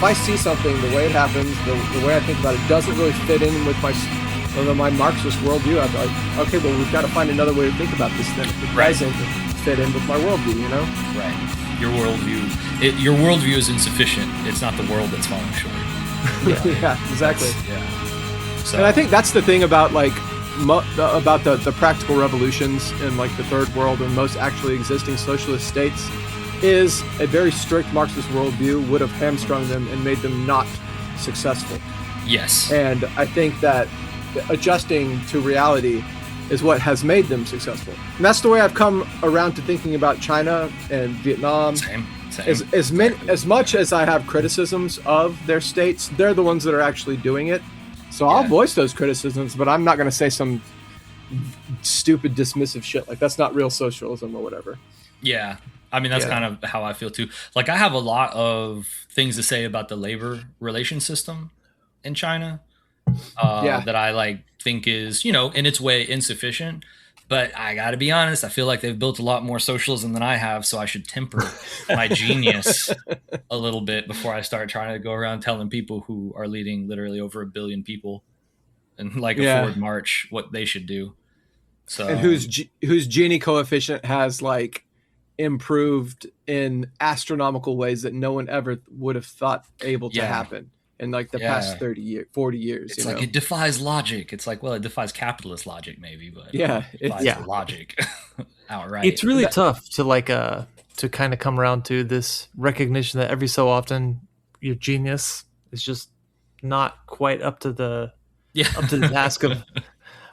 if I see something, the way it happens, the way I think about it doesn't really fit in with my Marxist worldview, I'd be like, okay, well, we've got to find another way to think about this then. If it doesn't fit in with my worldview, you know? Right. Your worldview is insufficient. It's not the world that's falling short. Yeah, exactly. So, and I think that's the thing about like about the practical revolutions in like the third world and most actually existing socialist states is a very strict Marxist worldview would have hamstrung them and made them not successful. Yes. And I think that adjusting to reality is what has made them successful. And that's the way I've come around to thinking about China and Vietnam. Same. As much as I have criticisms of their states, they're the ones that are actually doing it. So I'll voice those criticisms, but I'm not going to say some stupid dismissive shit like that's not real socialism or whatever. Yeah. I mean, that's kind of how I feel too. Like, I have a lot of things to say about the labor relation system in China that I like think is, you know, in its way insufficient. But I got to be honest, I feel like they've built a lot more socialism than I have, so I should temper my genius a little bit before I start trying to go around telling people who are leading literally over 1 billion people and like a forward march what they should do. So, and whose Gini coefficient has like improved in astronomical ways that no one ever would have thought able to happen in like the past 40 years. It's like, it defies logic. It's like, well, it defies capitalist logic maybe, but it defies logic outright. It's really tough to like to kind of come around to this recognition that every so often your genius is just not quite up to the task of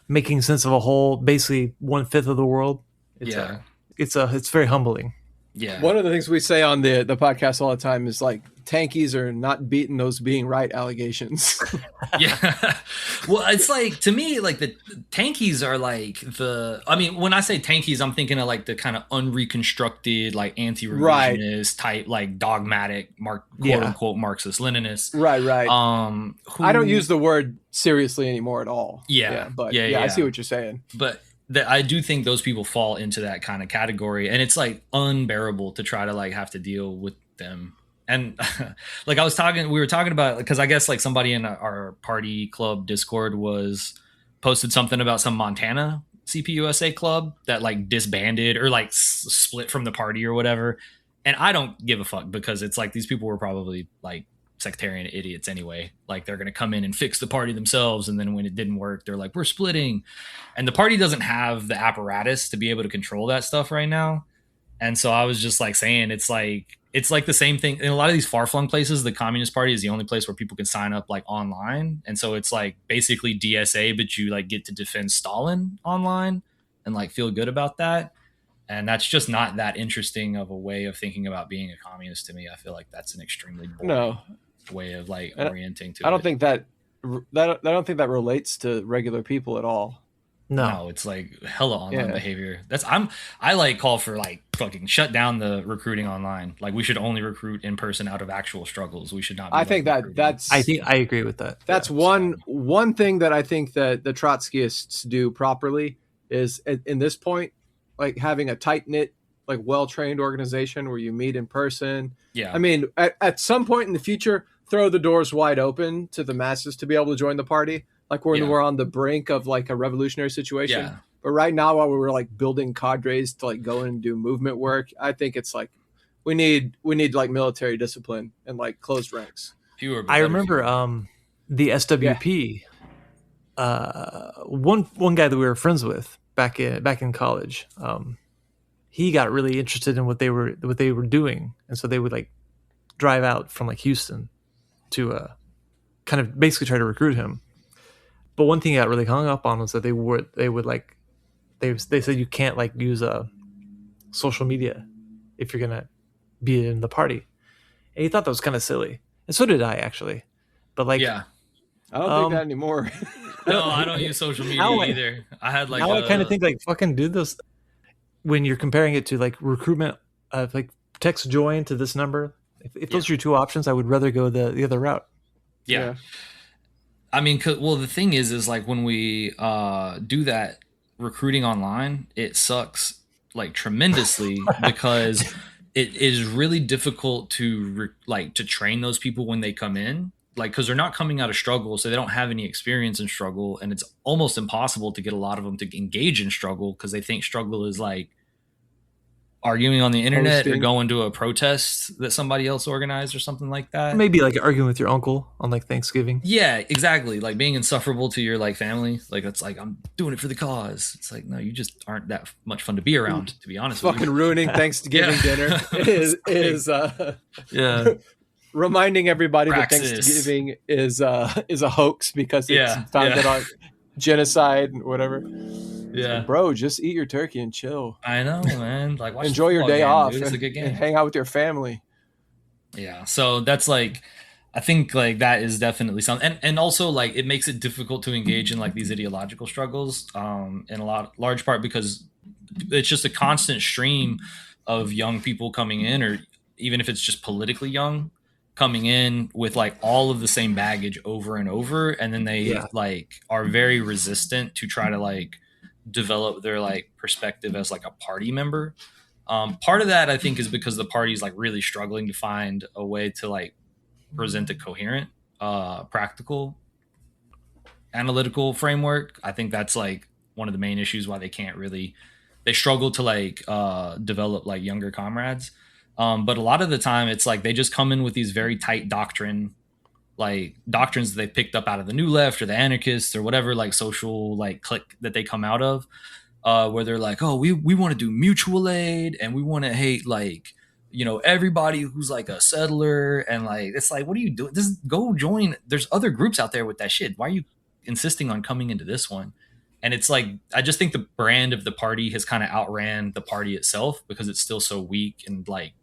making sense of a whole, basically 1/5 of the world. It's very humbling. Yeah. One of the things we say on the podcast all the time is like tankies are not beating those being right allegations. Yeah. Well, it's like, to me, like the tankies are like I mean, when I say tankies, I'm thinking of like the kind of unreconstructed, like anti-revisionist type, like dogmatic, quote unquote Marxist Leninists. Right. I don't use the word seriously anymore at all. But I see what you're saying. But I do think those people fall into that kind of category, and it's like unbearable to try to like have to deal with them. And like we were talking about, because I guess like somebody in our party club Discord posted something about some Montana CPUSA club that like disbanded or like split from the party or whatever. And I don't give a fuck, because it's like these people were probably like sectarian idiots anyway. Like, they're going to come in and fix the party themselves, and then when it didn't work, they're like, we're splitting. And the party doesn't have the apparatus to be able to control that stuff right now. And so I was just like saying, it's like the same thing in a lot of these far-flung places. The Communist Party is the only place where people can sign up like online, and so it's like basically DSA, but you like get to defend Stalin online and like feel good about that. And that's just not that interesting of a way of thinking about being a communist to me. I feel like that's an extremely boring way of like orienting to it. I don't think that relates to regular people at all. No, it's like hella online behavior. I like call for like fucking shut down the recruiting online. Like, we should only recruit in person out of actual struggles. We should not. I think that's. I agree with that. That's one thing that I think that the Trotskyists do properly is in this point, like having a tight knit, like well-trained organization where you meet in person. Yeah. I mean, at some point in the future, throw the doors wide open to the masses to be able to join the party. Like we're on the brink of like a revolutionary situation. Yeah. But right now, while we're like building cadres to like go in and do movement work, I think it's like we need like military discipline and like closed ranks. I remember the SWP. One guy that we were friends with back in college. He got really interested in what they were doing, and so they would like drive out from like Houston to kind of basically try to recruit him. But one thing he got really hung up on was that they said you can't like use social media if you're gonna be in the party, and he thought that was kind of silly, and so did I actually. But like, I don't think that anymore. No, I don't use social media either. I had like I kind of think like fucking do this when you're comparing it to like recruitment, like text join to this number. If those are your two options, I would rather go the other route. Yeah. I mean, the thing is like when we do that recruiting online, it sucks like tremendously because it is really difficult to to train those people when they come in, like, because they're not coming out of struggle, so they don't have any experience in struggle, and it's almost impossible to get a lot of them to engage in struggle because they think struggle is like arguing on the internet or going to a protest that somebody else organized or something like that. Maybe like arguing with your uncle on like Thanksgiving. Yeah, exactly. Like being insufferable to your like family. Like it's like, I'm doing it for the cause. It's like, no, you just aren't that much fun to be around, to be honest with you. Fucking ruining Thanksgiving dinner is reminding everybody Praxis. That Thanksgiving is a hoax because it's founded on genocide and whatever. Yeah, like, bro, just eat your turkey and chill. I know, man. Like, enjoy your day off. It's a good game. And hang out with your family. Yeah, so that's like, I think like that is definitely something, and also like it makes it difficult to engage in like these ideological struggles, in large part because it's just a constant stream of young people coming in, or even if it's just politically young, coming in with like all of the same baggage over and over, and then they like are very resistant to try to like develop their like perspective as like a party member. Part of that I think is because the party's like really struggling to find a way to like present a coherent, practical, analytical framework. I think that's like one of the main issues why they struggle to like develop like younger comrades. But a lot of the time it's like they just come in with these very tight doctrines that they picked up out of the New Left or the anarchists or whatever like social like clique that they come out of, where they're like, oh, we want to do mutual aid and we want to hate like, you know, everybody who's like a settler, and like it's like, what are you doing? Go join. There's other groups out there with that shit. Why are you insisting on coming into this one? And it's like, I just think the brand of the party has kind of outran the party itself because it's still so weak and like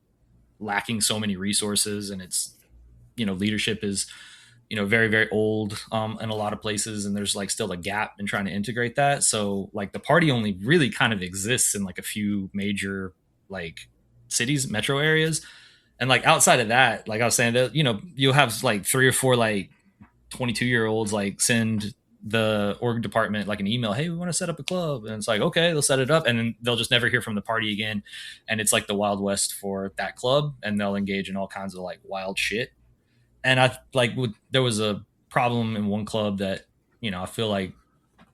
lacking so many resources, and it's, you know, leadership is, you know, very, very old in a lot of places, and there's like still a gap in trying to integrate that. So like the party only really kind of exists in like a few major like cities, metro areas, and like outside of that, like I was saying, that, you know, you'll have like 3 or 4 like 22-year-olds like send the org department like an email, hey, we want to set up a club, and it's like, okay, they'll set it up, and then they'll just never hear from the party again, and it's like the Wild West for that club, and they'll engage in all kinds of like wild shit. And I like there was a problem in one club that, you know, I feel like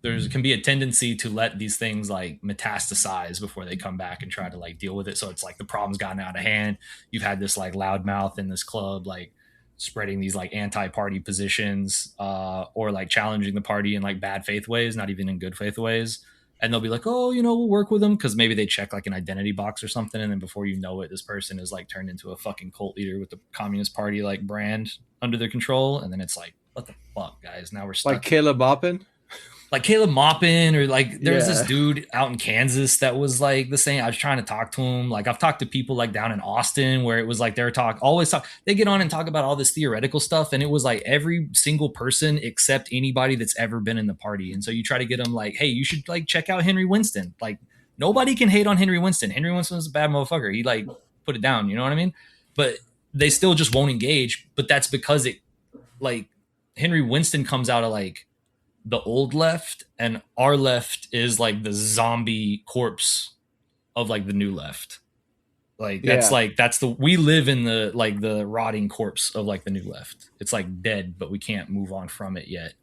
can be a tendency to let these things like metastasize before they come back and try to like deal with it. So it's like the problem's gotten out of hand. You've had this like loudmouth in this club, like spreading these like anti-party positions, or like challenging the party in like bad faith ways, not even in good faith ways. And they'll be like, oh, you know, we'll work with them because maybe they check like an identity box or something. And then before you know it, this person is like turned into a fucking cult leader with the Communist Party like brand under their control. And then it's like, what the fuck, guys? Now we're stuck. Like Caleb Maupin? Like Caleb Maupin, or like there's this dude out in Kansas that was like the same. I was trying to talk to him. Like I've talked to people like down in Austin where it was like they get on and talk about all this theoretical stuff, and it was like every single person except anybody that's ever been in the party. And so you try to get them like, hey, you should like check out Henry Winston. Like nobody can hate on Henry Winston. Henry Winston was a bad motherfucker. He like put it down, you know what I mean? But they still just won't engage. But that's because it like Henry Winston comes out of like the old left, and our left is like the zombie corpse of like the new left. Like that's we live in the like the rotting corpse of like the new left. It's like dead, but we can't move on from it yet.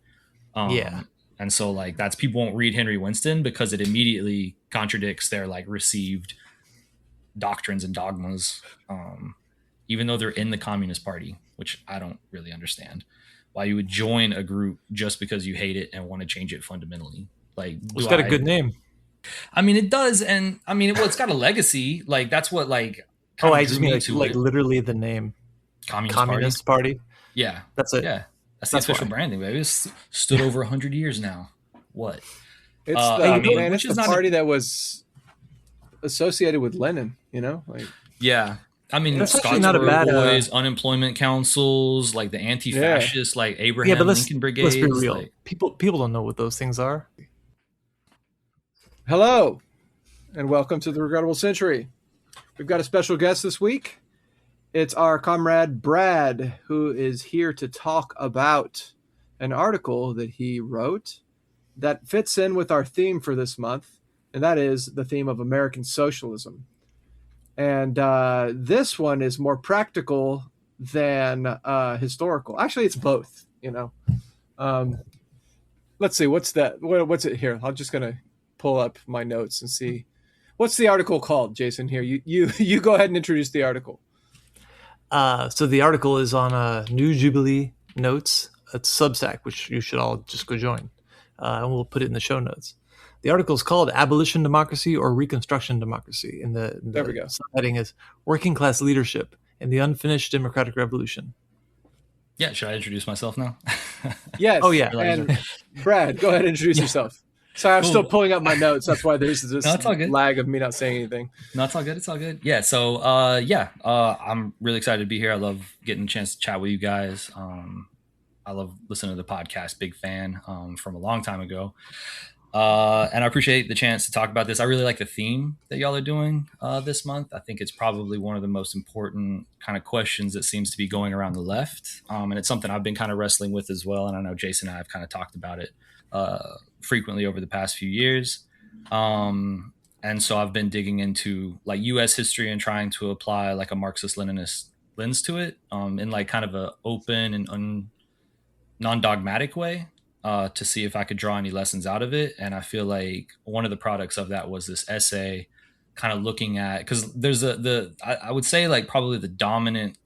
And so like that's, people won't read Henry Winston because it immediately contradicts their like received doctrines and dogmas, even though they're in the Communist Party, which I don't really understand why you would join a group just because you hate it and want to change it fundamentally. Like it's got a good name. I mean, it does, and I mean, it's got a legacy. Like that's what like. Oh, I just mean like literally the name. Communist Party. Yeah, that's it. Yeah, that's the official branding, baby. It's stood over 100 years now. What? It's it's the party that was associated with Lenin. You know, like I mean, Scottsboro Boys, unemployment councils, like the anti-fascist, like Abraham Lincoln Brigades. Let's be real. Like, people don't know what those things are. Hello, and welcome to the Regrettable Century. We've got a special guest this week. It's our comrade Brad, who is here to talk about an article that he wrote that fits in with our theme for this month, and that is the theme of American socialism. And this one is more practical than historical. Actually, it's both. Let's see. What's that? What's it here? I'm just gonna pull up my notes and see. What's the article called, Jason? Here, you go ahead and introduce the article. So the article is on New Jubilee Notes. It's Substack, which you should all just go join. And we'll put it in the show notes. The article is called Abolition Democracy or Reconstruction Democracy. There we go. Heading is Working Class Leadership in the Unfinished Democratic Revolution. Yeah, should I introduce myself now? Yes. Oh, yeah. And Brad, go ahead and introduce yourself. Sorry, I'm still pulling up my notes. That's why there's this lag of me not saying anything. No, it's all good. It's all good. Yeah. So, I'm really excited to be here. I love getting a chance to chat with you guys. I love listening to the podcast. Big fan from a long time ago. And I appreciate the chance to talk about this. I really like the theme that y'all are doing this month. I think it's probably one of the most important kind of questions that seems to be going around the left. And it's something I've been kind of wrestling with as well. And I know Jason and I have kind of talked about it frequently over the past few years. And so I've been digging into like U.S. history and trying to apply like a Marxist-Leninist lens to it in like kind of a open and non-dogmatic way. To see if I could draw any lessons out of it. And I feel like one of the products of that was this essay kind of looking at, because there's I would say like probably the dominant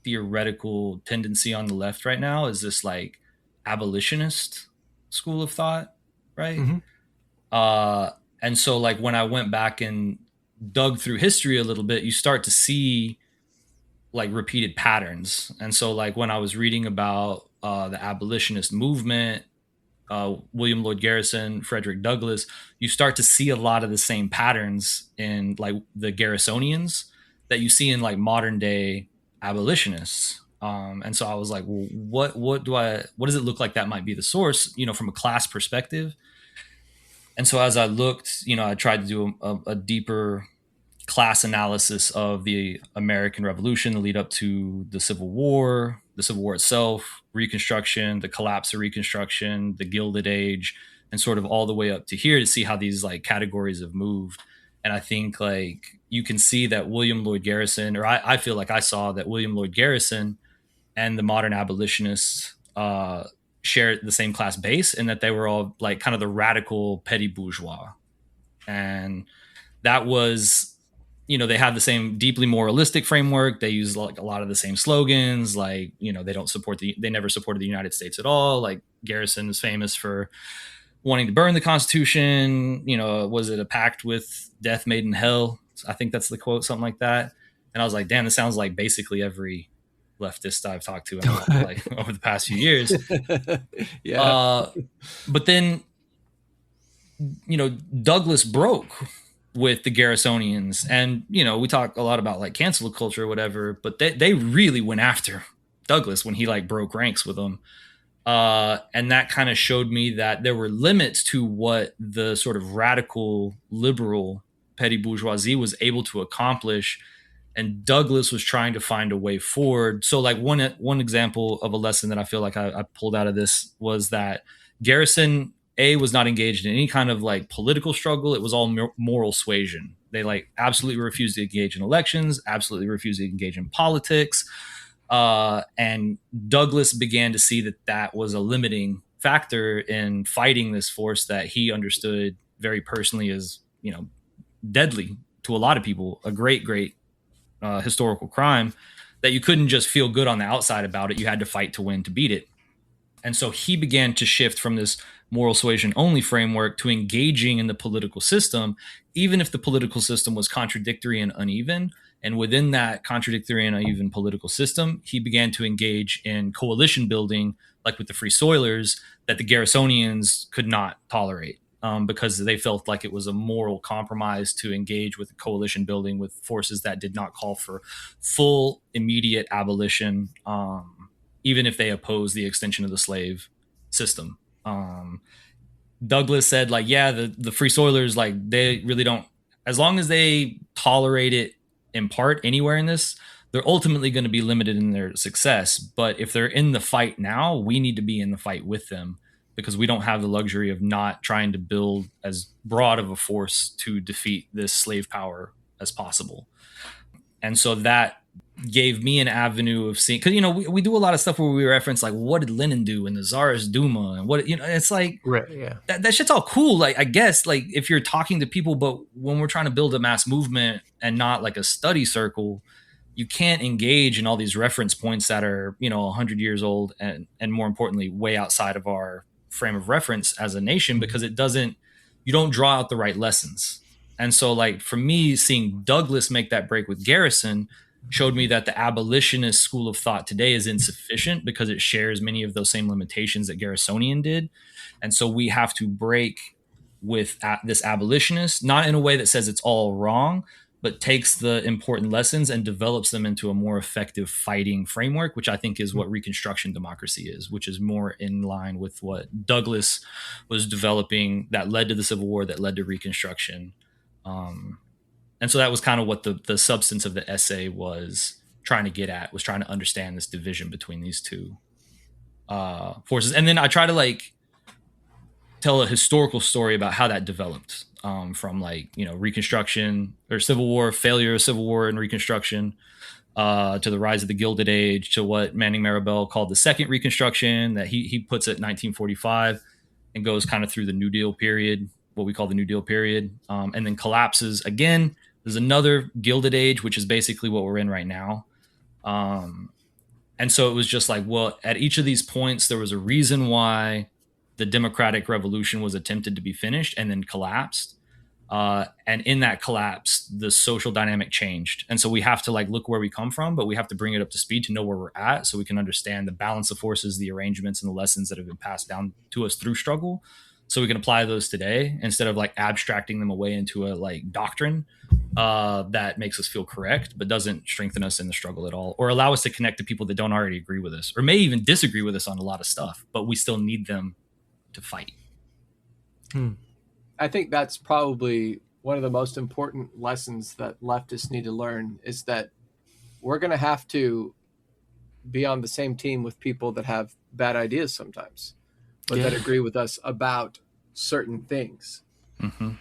theoretical tendency on the left right now is this like abolitionist school of thought, right? Mm-hmm. And so like when I went back and dug through history a little bit, you start to see like repeated patterns. And so like when I was reading about the abolitionist movement, William Lloyd Garrison, Frederick Douglass, you start to see a lot of the same patterns in like the Garrisonians that you see in like modern day abolitionists. And so I was like, well, what does it look like that might be the source, from a class perspective? And so as I looked, I tried to do a deeper class analysis of the American Revolution, the lead up to the Civil War itself, Reconstruction, the collapse of Reconstruction, the Gilded Age, and sort of all the way up to here to see how these like categories have moved. And I think like you can see that William Lloyd Garrison, or I feel like I saw that William Lloyd Garrison and the modern abolitionists share the same class base, and that they were all like kind of the radical petty bourgeois. And that was, they have the same deeply moralistic framework. They use like a lot of the same slogans. Like, they never supported the United States at all. Like Garrison is famous for wanting to burn the Constitution. Was it a pact with death made in hell? I think that's the quote, something like that. And I was like, damn, this sounds like basically every leftist I've talked to like over the past few years. Yeah. But then, Douglass broke with the Garrisonians, and we talk a lot about like cancel culture or whatever, but they really went after Douglass when he like broke ranks with them, and that kind of showed me that there were limits to what the sort of radical liberal petty bourgeoisie was able to accomplish, and Douglass was trying to find a way forward. So like one example of a lesson that I feel like I pulled out of this was that Garrison was not engaged in any kind of like political struggle. It was all moral suasion. They like absolutely refused to engage in elections, absolutely refused to engage in politics. And Douglass began to see that was a limiting factor in fighting this force that he understood very personally as, deadly to a lot of people, a great historical crime that you couldn't just feel good on the outside about it. You had to fight to win, to beat it. And so he began to shift from this moral suasion only framework to engaging in the political system, even if the political system was contradictory and uneven. And within that contradictory and uneven political system, he began to engage in coalition building, like with the Free Soilers, that the Garrisonians could not tolerate, because they felt like it was a moral compromise to engage with coalition building with forces that did not call for full, immediate abolition, even if they oppose the extension of the slave system. Douglass said, like, yeah, the Free Soilers, like, they really don't, as long as they tolerate it in part anywhere in this, they're ultimately going to be limited in their success. But if they're in the fight now, we need to be in the fight with them, because we don't have the luxury of not trying to build as broad of a force to defeat this slave power as possible. And so that gave me an avenue of seeing, because, you know, we do a lot of stuff where we reference like, what did Lenin do in the Tsarist Duma, and what, you know, it's like, right, yeah, that shit's all cool, like, I guess, like, if you're talking to people, but when we're trying to build a mass movement and not like a study circle, you can't engage in all these reference points that are, you know, 100 years old, and more importantly, way outside of our frame of reference as a nation, because you don't draw out the right lessons. And so, like, for me, seeing Douglas make that break with Garrison showed me that the abolitionist school of thought today is insufficient, because it shares many of those same limitations that Garrisonian did. And so we have to break with this abolitionist, not in a way that says it's all wrong, but takes the important lessons and develops them into a more effective fighting framework, which I think is what Reconstruction democracy is, which is more in line with what Douglas was developing, that led to the Civil War, that led to Reconstruction. And so that was kind of what the substance of the essay was trying to get at, was trying to understand this division between these two forces. And then I try to like tell a historical story about how that developed, from like, you know, Reconstruction or Civil War, failure of Civil War and Reconstruction, to the rise of the Gilded Age, to what Manning Marable called the Second Reconstruction, that he puts at 1945, and goes kind of through the New Deal period, what we call the New Deal period, and then collapses again. There's another Gilded Age, which is basically what we're in right now. And so it was just like, well, at each of these points, there was a reason why the democratic revolution was attempted to be finished and then collapsed. And in that collapse, the social dynamic changed. And so we have to like look where we come from, but we have to bring it up to speed to know where we're at, so we can understand the balance of forces, the arrangements, and the lessons that have been passed down to us through struggle, so we can apply those today, instead of like abstracting them away into a like doctrine that makes us feel correct, but doesn't strengthen us in the struggle at all, or allow us to connect to people that don't already agree with us, or may even disagree with us on a lot of stuff, but we still need them to fight. I think that's probably one of the most important lessons that leftists need to learn, is that we're going to have to be on the same team with people that have bad ideas sometimes, but that agree with us about certain things. Mm-hmm.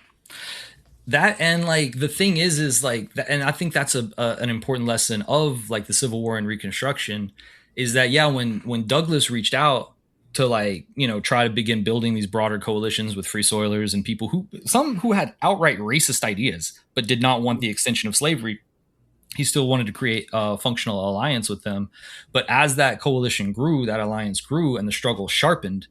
That, and like the thing is like, and I think that's an important lesson of like the Civil War and Reconstruction, is that, yeah, when Douglas reached out to like, you know, try to begin building these broader coalitions with free soilers and people who had outright racist ideas, but did not want the extension of slavery, he still wanted to create a functional alliance with them. But as that coalition grew, that alliance grew, and the struggle sharpened,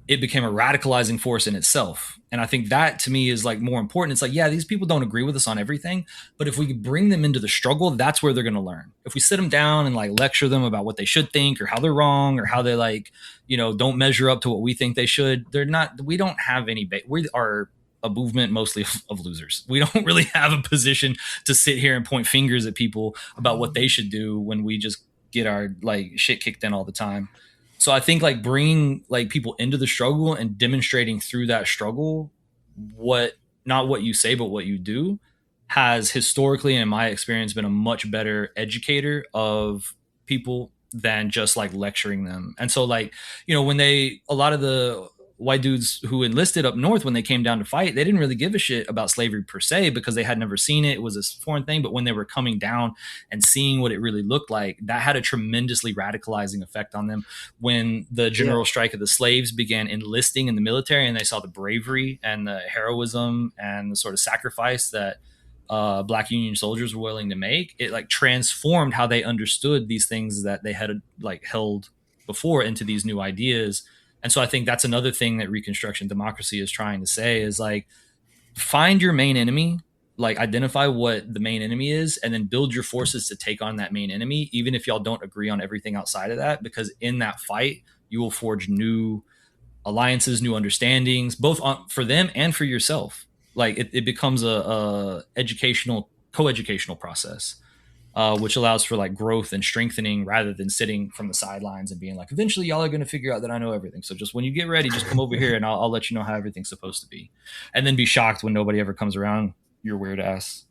it became a radicalizing force in itself. And I think that, to me, is like more important. It's like, yeah, these people don't agree with us on everything, but if we could bring them into the struggle, that's where they're going to learn. If we sit them down and like lecture them about what they should think, or how they're wrong, or how they like, you know, don't measure up to what we think they should, we don't have any, we are a movement mostly of losers. We don't really have a position to sit here and point fingers at people about what they should do, when we just get our like shit kicked in all the time. So I think like bringing like people into the struggle and demonstrating through that struggle not what you say, but what you do, has historically, and in my experience, been a much better educator of people than just like lecturing them. And so like, you know, when a lot of the white dudes who enlisted up north, when they came down to fight, they didn't really give a shit about slavery per se, because they had never seen it. It was a foreign thing. But when they were coming down and seeing what it really looked like, that had a tremendously radicalizing effect on them. When the general strike of the slaves began enlisting in the military, and they saw the bravery and the heroism and the sort of sacrifice that Black Union soldiers were willing to make, it like transformed how they understood these things that they had like held before into these new ideas. And so I think that's another thing that Reconstruction democracy is trying to say, is like, find your main enemy, like identify what the main enemy is, and then build your forces to take on that main enemy, even if y'all don't agree on everything outside of that, because in that fight, you will forge new alliances, new understandings, both for them and for yourself. Like it becomes a co-educational process. Which allows for like growth and strengthening, rather than sitting from the sidelines and being like, eventually y'all are going to figure out that I know everything. So just when you get ready, just come over here and I'll let you know how everything's supposed to be. And then be shocked when nobody ever comes around your weird ass.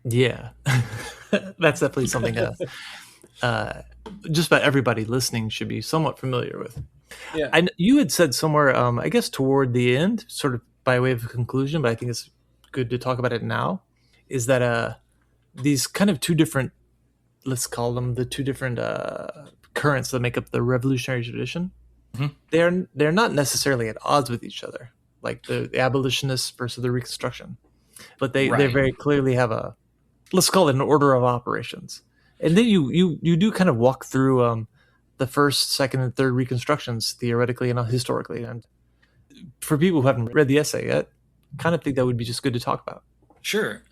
Yeah, that's definitely something just about everybody listening should be somewhat familiar with. Yeah, and you had said somewhere, I guess toward the end, sort of by way of a conclusion, but I think it's good to talk about it now, is that these kind of two different, let's call them the two different currents that make up the revolutionary tradition. Mm-hmm. They're not necessarily at odds with each other, like the abolitionists versus the Reconstruction, but they very clearly have a, let's call it an order of operations. And then you do kind of walk through the first, second, and third Reconstructions theoretically and historically. And for people who haven't read the essay yet, kind of think that would be just good to talk about. Sure.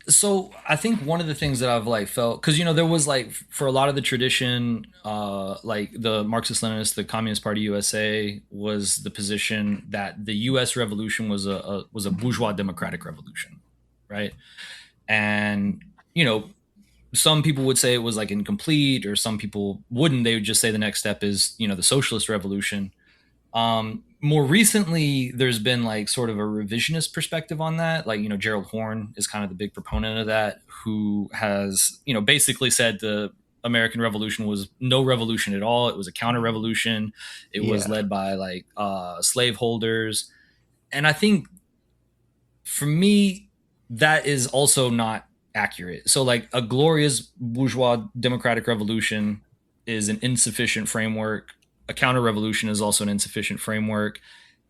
So I think one of the things that I've like felt, because, you know, there was like for a lot of the tradition, like the Marxist-Leninists, the Communist Party USA was the position that the U.S. Revolution was a bourgeois democratic revolution, right? And, you know, some people would say it was like incomplete, or some people wouldn't. They would just say the next step is, you know, the socialist revolution. More recently, there's been like sort of a revisionist perspective on that. Like, you know, Gerald Horne is kind of the big proponent of that, who has, you know, basically said the American Revolution was no revolution at all. It was a counter revolution. It was led by like slaveholders. And I think for me, that is also not accurate. So like a glorious bourgeois democratic revolution is an insufficient framework. A counter revolution is also an insufficient framework.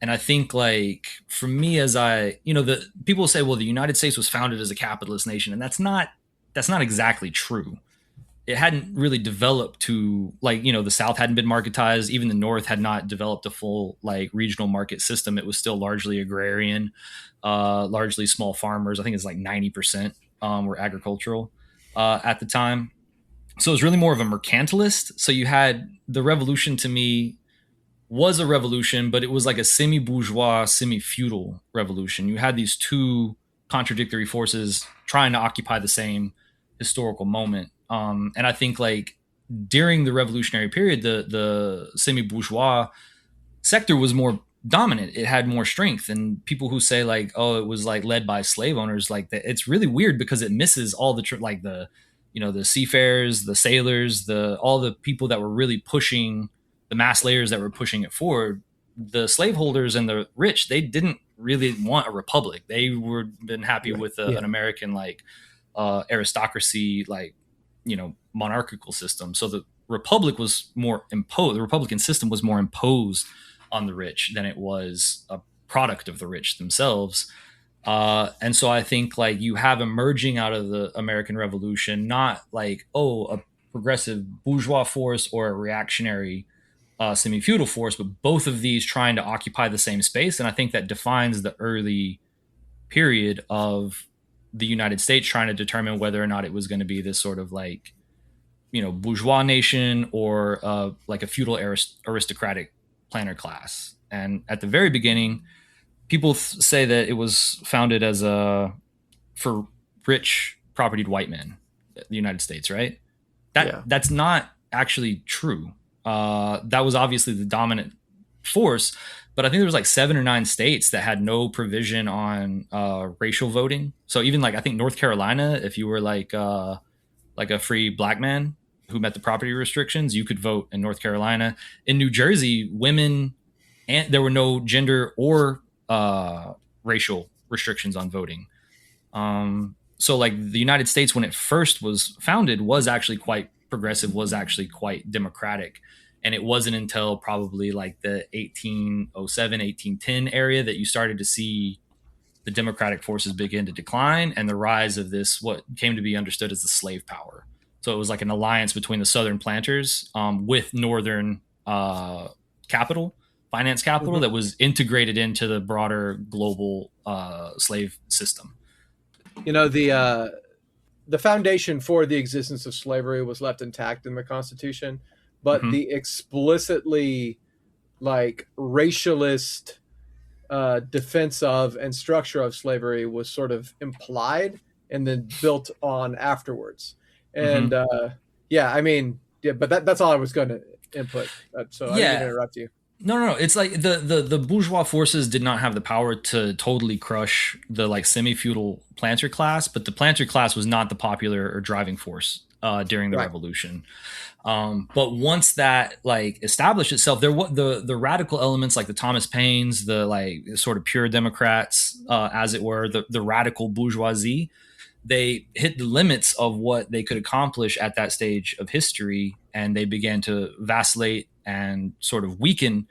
And I think like for me, as I, you know, the people say, well, the United States was founded as a capitalist nation. And that's not exactly true. It hadn't really developed to like, you know, the South hadn't been marketized. Even the North had not developed a full like regional market system. It was still largely agrarian, largely small farmers. I think it's like 90% were agricultural at the time. So it was really more of a mercantilist. So you had the revolution, to me, was a revolution, but it was like a semi-bourgeois, semi-feudal revolution. You had these two contradictory forces trying to occupy the same historical moment. And I think like during the revolutionary period, the semi-bourgeois sector was more dominant. It had more strength. And people who say like, oh, it was like led by slave owners, like that, it's really weird because it misses all the like the, you know, the seafarers, the sailors, all the people that were really pushing, the mass layers that were pushing it forward. The slaveholders and the rich, they didn't really want a republic. They were been happy with an American like aristocracy, like, you know, monarchical system. So the republic was more imposed. The Republican system was more imposed on the rich than it was a product of the rich themselves. And so I think like you have emerging out of the American Revolution, not like, oh, a progressive bourgeois force or a reactionary semi-feudal force, but both of these trying to occupy the same space. And I think that defines the early period of the United States trying to determine whether or not it was going to be this sort of like, you know, bourgeois nation or like a feudal aristocratic planter class. And at the very beginning, people say that it was founded as for rich propertied white men, the United States, right? That's not actually true. That was obviously the dominant force, but I think there was like 7 or 9 states that had no provision on racial voting. So even like I think North Carolina, if you were like a free black man who met the property restrictions, you could vote in North Carolina. In New Jersey, women, and there were no gender or racial restrictions on voting. So like the United States, when it first was founded, was actually quite progressive, was actually quite democratic. And it wasn't until probably like the 1807, 1810 area that you started to see the democratic forces begin to decline and the rise of this, what came to be understood as the slave power. So it was like an alliance between the Southern planters with Northern capital, finance capital, that was integrated into the broader global slave system. You know, the foundation for the existence of slavery was left intact in the Constitution, but the explicitly like racialist defense of and structure of slavery was sort of implied and then built on afterwards. And but that's all I was going to input. So I didn't interrupt you. No. It's like the bourgeois forces did not have the power to totally crush the like semi-feudal planter class, but the planter class was not the popular or driving force during the revolution. But once that like established itself, there were the radical elements like the Thomas Paines, the like sort of pure Democrats, as it were, the radical bourgeoisie. they hit the limits of what they could accomplish at that stage of history, and they began to vacillate and sort of weaken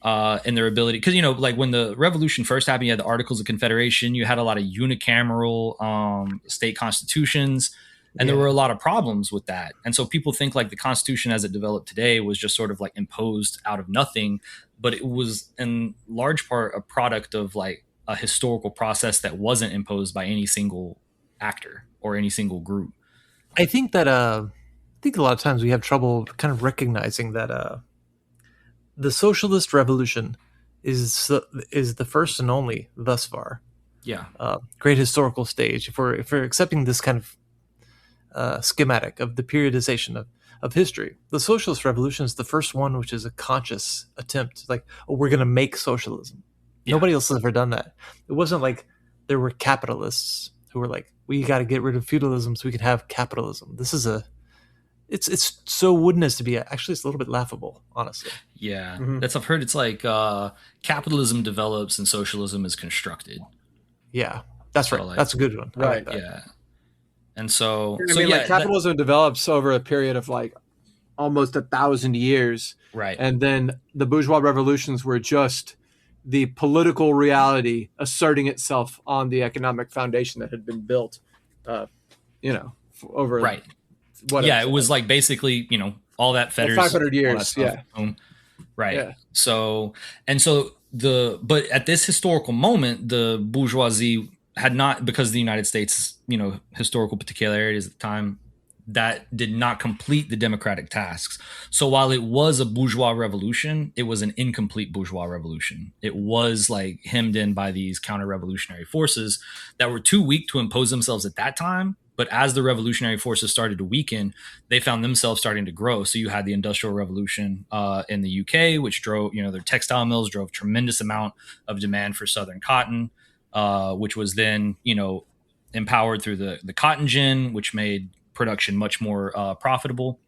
in their ability. Because, you know, like when the revolution first happened, you had the Articles of Confederation, you had a lot of unicameral state constitutions, and there were a lot of problems with that. And so people think like the Constitution as it developed today was just sort of like imposed out of nothing, but it was in large part a product of like a historical process that wasn't imposed by any single actor or any single group. I think that a lot of times we have trouble kind of recognizing that the socialist revolution is the first and only thus far. Yeah. Great historical stage. If we're accepting this kind of schematic of the periodization of history, the socialist revolution is the first one which is a conscious attempt. Like, oh, we're going to make socialism. Yeah. Nobody else has ever done that. It wasn't like there were capitalists who were like, we got to get rid of feudalism so we could have capitalism. This is it's so wooden as to be actually it's a little bit laughable, honestly. Yeah, that's I've heard. It's like capitalism develops and socialism is constructed. Yeah, that's right. Like, that's a good one. Right. Like yeah. And so, like capitalism develops over a period of like almost 1,000 years. Right. And then the bourgeois revolutions were just the political reality asserting itself on the economic foundation that had been built, over right. Whatever. Yeah, it was like basically, all that fetters. 500 years, yeah. Right. Yeah. But at this historical moment, the bourgeoisie had not, because of the United States, historical particularities at the time, that did not complete the democratic tasks. So while it was a bourgeois revolution, it was an incomplete bourgeois revolution. It was like hemmed in by these counter-revolutionary forces that were too weak to impose themselves at that time. But as the revolutionary forces started to weaken, they found themselves starting to grow. So you had the Industrial Revolution in the UK, which drove, their textile mills drove tremendous amount of demand for Southern cotton, which was then, empowered through the cotton gin, which made production much more profitable.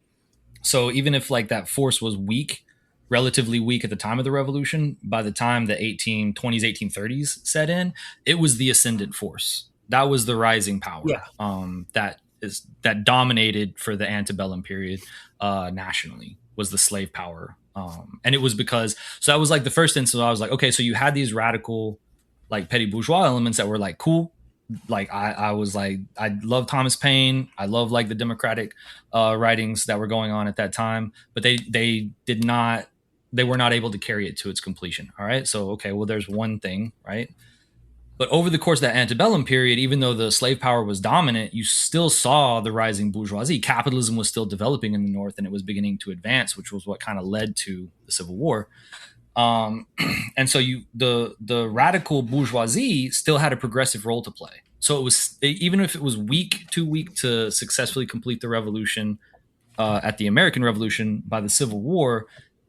So even if like that force was weak, relatively weak at the time of the revolution, by the time the 1820s, 1830s set in, it was the ascendant force. That was the rising power. Yeah. That dominated for the antebellum period nationally was the slave power. And it was because, so that was like the first instance I was like, okay, so you had these radical like petty bourgeois elements that were like cool. Like I was like, I love Thomas Paine. I love like the democratic writings that were going on at that time, but they were not able to carry it to its completion. All right. So, okay, well, there's one thing, right? But over the course of that antebellum period, even though the slave power was dominant, you still saw the rising bourgeoisie. Capitalism was still developing in the North, and it was beginning to advance, which was what kind of led to the Civil War. And so the radical bourgeoisie still had a progressive role to play. So it was, even if it was too weak to successfully complete the revolution at the American Revolution, by the Civil War,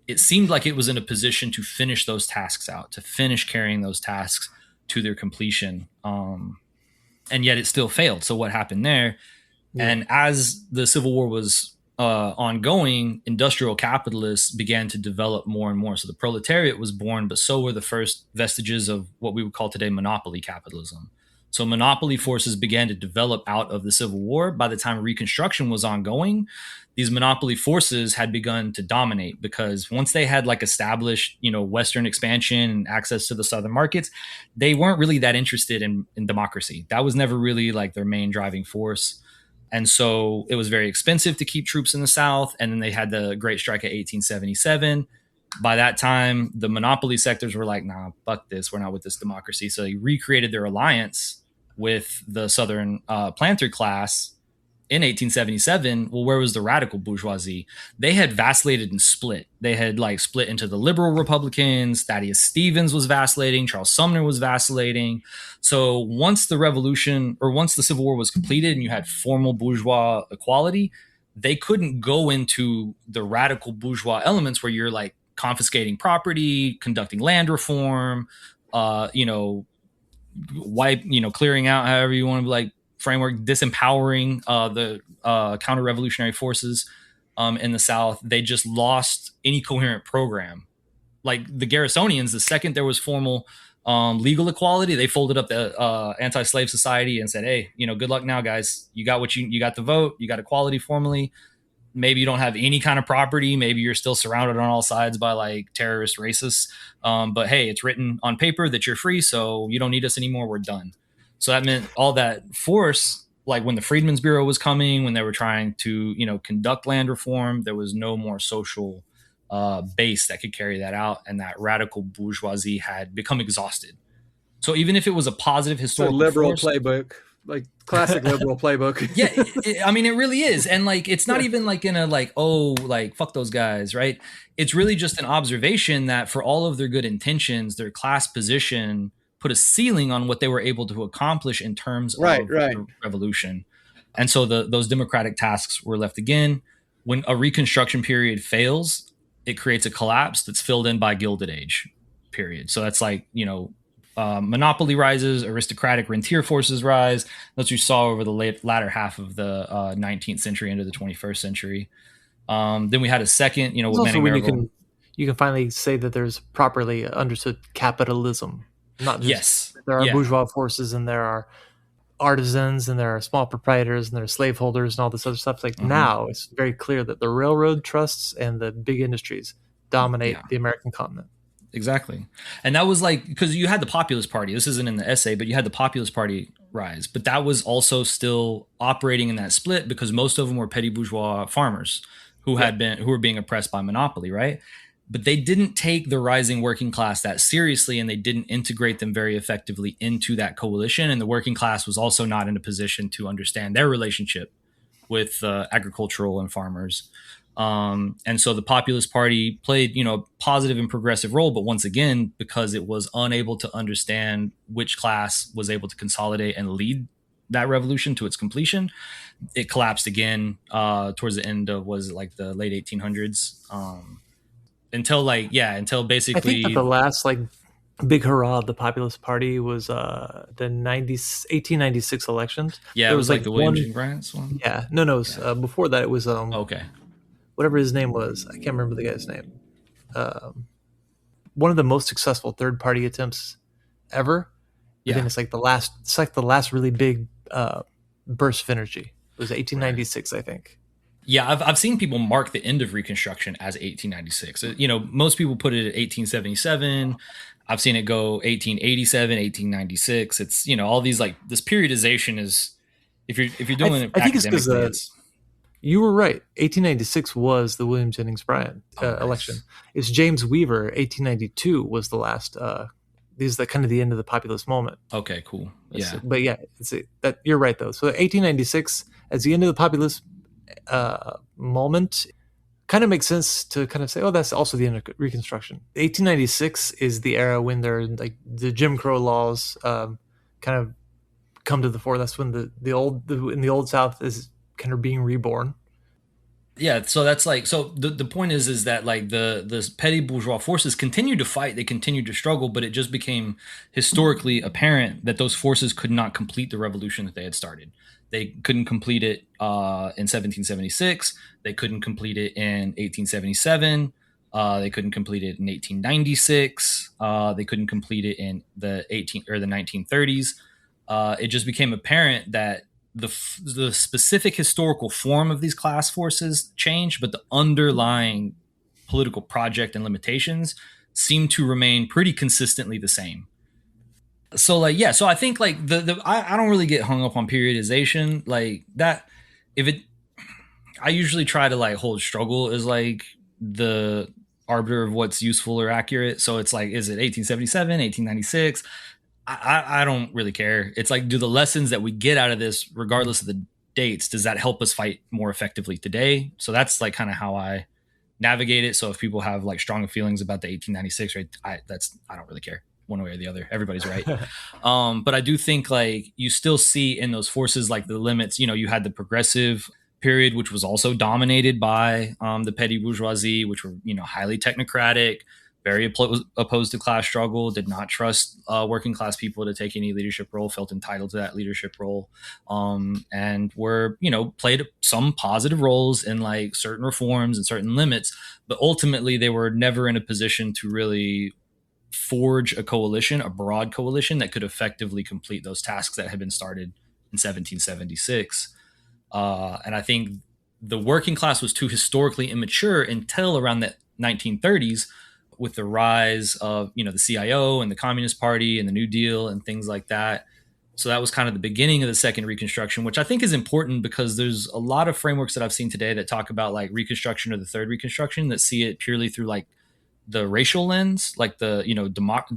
it seemed like it was in a position to finish those tasks out, to finish carrying those tasks to their completion. And yet it still failed. So what happened there? Yeah. And as the Civil War was ongoing, industrial capitalists began to develop more and more. So the proletariat was born, but so were the first vestiges of what we would call today monopoly capitalism. So monopoly forces began to develop out of the Civil War. By the time Reconstruction was ongoing, these monopoly forces had begun to dominate, because once they had like established, Western expansion and access to the Southern markets, they weren't really that interested in democracy. That was never really like their main driving force. And so it was very expensive to keep troops in the South. And then they had the Great Strike of 1877. By that time, the monopoly sectors were like, nah, fuck this. We're not with this democracy. So they recreated their alliance with the Southern planter class in 1877. Well, where was the radical bourgeoisie? They had vacillated and split. They had like split into the liberal Republicans. Thaddeus Stevens was vacillating. Charles Sumner was vacillating. So once the revolution, or once the Civil War was completed and you had formal bourgeois equality, they couldn't go into the radical bourgeois elements where you're like confiscating property, conducting land reform, clearing out, however you want to like framework, disempowering the counter-revolutionary forces in the South. They just lost any coherent program. Like the Garrisonians, the second there was formal Legal equality, they folded up the anti-slave society and said, hey, good luck now, guys. You got you got the vote, you got equality formally. Maybe you don't have any kind of property. Maybe you're still surrounded on all sides by like terrorist racists. But hey, it's written on paper that you're free, so you don't need us anymore. We're done. So that meant all that force, like when the Freedmen's Bureau was coming, when they were trying to, conduct land reform, there was no more social base that could carry that out. And that radical bourgeoisie had become exhausted. So even if it was a positive historical liberal force, playbook, like classic liberal playbook. Yeah, it really is. And like, it's not even like in a like, oh, like fuck those guys, right? It's really just an observation that for all of their good intentions, their class position put a ceiling on what they were able to accomplish in terms of the revolution. And so those democratic tasks were left again. When a Reconstruction period fails, it creates a collapse that's filled in by Gilded Age period. So that's like, monopoly rises, aristocratic rentier forces rise. That's what you saw over the latter half of the 19th century into the 21st century. Then we had a second, with also when you can finally say that there's properly understood capitalism. Not just there are bourgeois forces and there are artisans and there are small proprietors and there are slaveholders and all this other stuff. Like now it's very clear that the railroad trusts and the big industries dominate the American continent. Exactly. And that was like, because you had the Populist Party. This isn't in the essay, but you had the Populist Party rise. But that was also still operating in that split because most of them were petty bourgeois farmers who were being oppressed by monopoly, right? But they didn't take the rising working class that seriously, and they didn't integrate them very effectively into that coalition. And the working class was also not in a position to understand their relationship with agricultural and farmers. And so the Populist Party played, a positive and progressive role. But once again, because it was unable to understand which class was able to consolidate and lead that revolution to its completion, it collapsed again towards the end of, was it like the late 1800s? Until basically, I think that the last like big hurrah of the Populist Party was the 1896 elections. Yeah, it was like the William Jane Bryant's one. Yeah, no, it was before that. It was okay, whatever his name was. I can't remember the guy's name. One of the most successful third party attempts ever. I think it's like the last really big burst of energy. It was 1896, I think. Yeah, I've seen people mark the end of Reconstruction as 1896. Most people put it at 1877. I've seen it go 1887, 1896. It's all these like this periodization is if you're doing it. I think it's because you were right. 1896 was the William Jennings Bryan election. It's James Weaver. 1892 was the last. This is the kind of the end of the populist moment. Okay, cool. Yeah, but that you're right though. So 1896 as the end of the populist moment kind of makes sense to kind of say, oh, that's also the end of Reconstruction. 1896 is the era when they're like the Jim Crow laws kind of come to the fore. That's when in the old South is kind of being reborn. Yeah, so that's like, so the point is that like the petty bourgeois forces continued to fight, they continued to struggle, but it just became historically apparent that those forces could not complete the revolution that they had started. They couldn't complete it in 1776. They couldn't complete it in 1877. They couldn't complete it in 1896. They couldn't complete it in the 1930s. It just became apparent that the specific historical form of these class forces changed, but the underlying political project and limitations seem to remain pretty consistently the same. So like, yeah, so I think like I don't really get hung up on periodization like that. I usually try to like hold struggle as like the arbiter of what's useful or accurate. So it's like, is it 1877, 1896? I don't really care. It's like, do the lessons that we get out of this, regardless of the dates, does that help us fight more effectively today? So that's like kind of how I navigate it. So if people have like stronger feelings about the 1896, right, I don't really care one way or the other. Everybody's right. But I do think like you still see in those forces like the limits. You had the progressive period, which was also dominated by the petty bourgeoisie, which were highly technocratic, very opposed to class struggle, did not trust working class people to take any leadership role, felt entitled to that leadership role, and were, played some positive roles in like certain reforms and certain limits, but ultimately they were never in a position to really forge a coalition, a broad coalition that could effectively complete those tasks that had been started in 1776. And I think the working class was too historically immature until around the 1930s, with the rise of, the CIO and the Communist Party and the New Deal and things like that. So that was kind of the beginning of the second Reconstruction, which I think is important because there's a lot of frameworks that I've seen today that talk about like Reconstruction or the third Reconstruction that see it purely through like the racial lens, like the,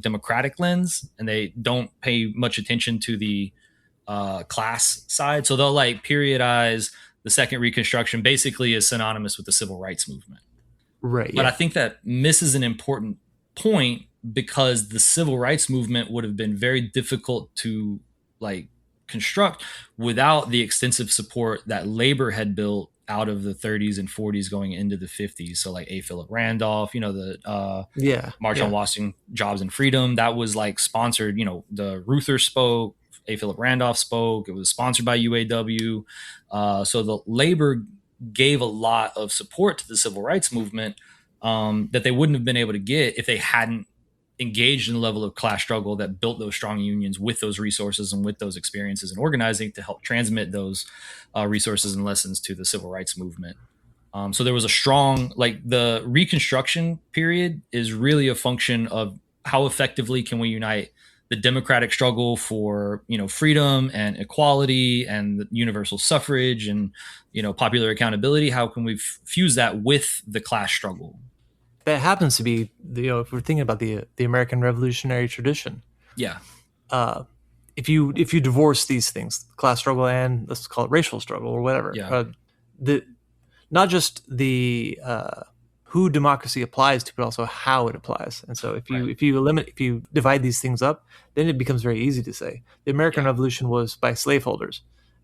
democratic lens, and they don't pay much attention to the class side. So they'll like periodize the second Reconstruction basically is synonymous with the civil rights movement. Right. But I think that misses an important point because the civil rights movement would have been very difficult to like construct without the extensive support that labor had built out of the 30s and 40s going into the 50s. So like A. Philip Randolph, the March on Washington, Jobs and Freedom, that was like sponsored, the Ruther spoke, A. Philip Randolph spoke, it was sponsored by UAW. So the labor gave a lot of support to the civil rights movement that they wouldn't have been able to get if they hadn't engaged in the level of class struggle that built those strong unions with those resources and with those experiences in organizing to help transmit those resources and lessons to the civil rights movement. So there was a strong, like the Reconstruction period is really a function of how effectively can we unite the democratic struggle for, freedom and equality and universal suffrage and, popular accountability. How can we fuse that with the class struggle? That happens to be, if we're thinking about the American Revolutionary tradition. Yeah. If you divorce these things, class struggle and let's call it racial struggle or whatever, not just the who democracy applies to, but also how it applies. And so if you divide these things up, then it becomes very easy to say the American Revolution was by slaveholders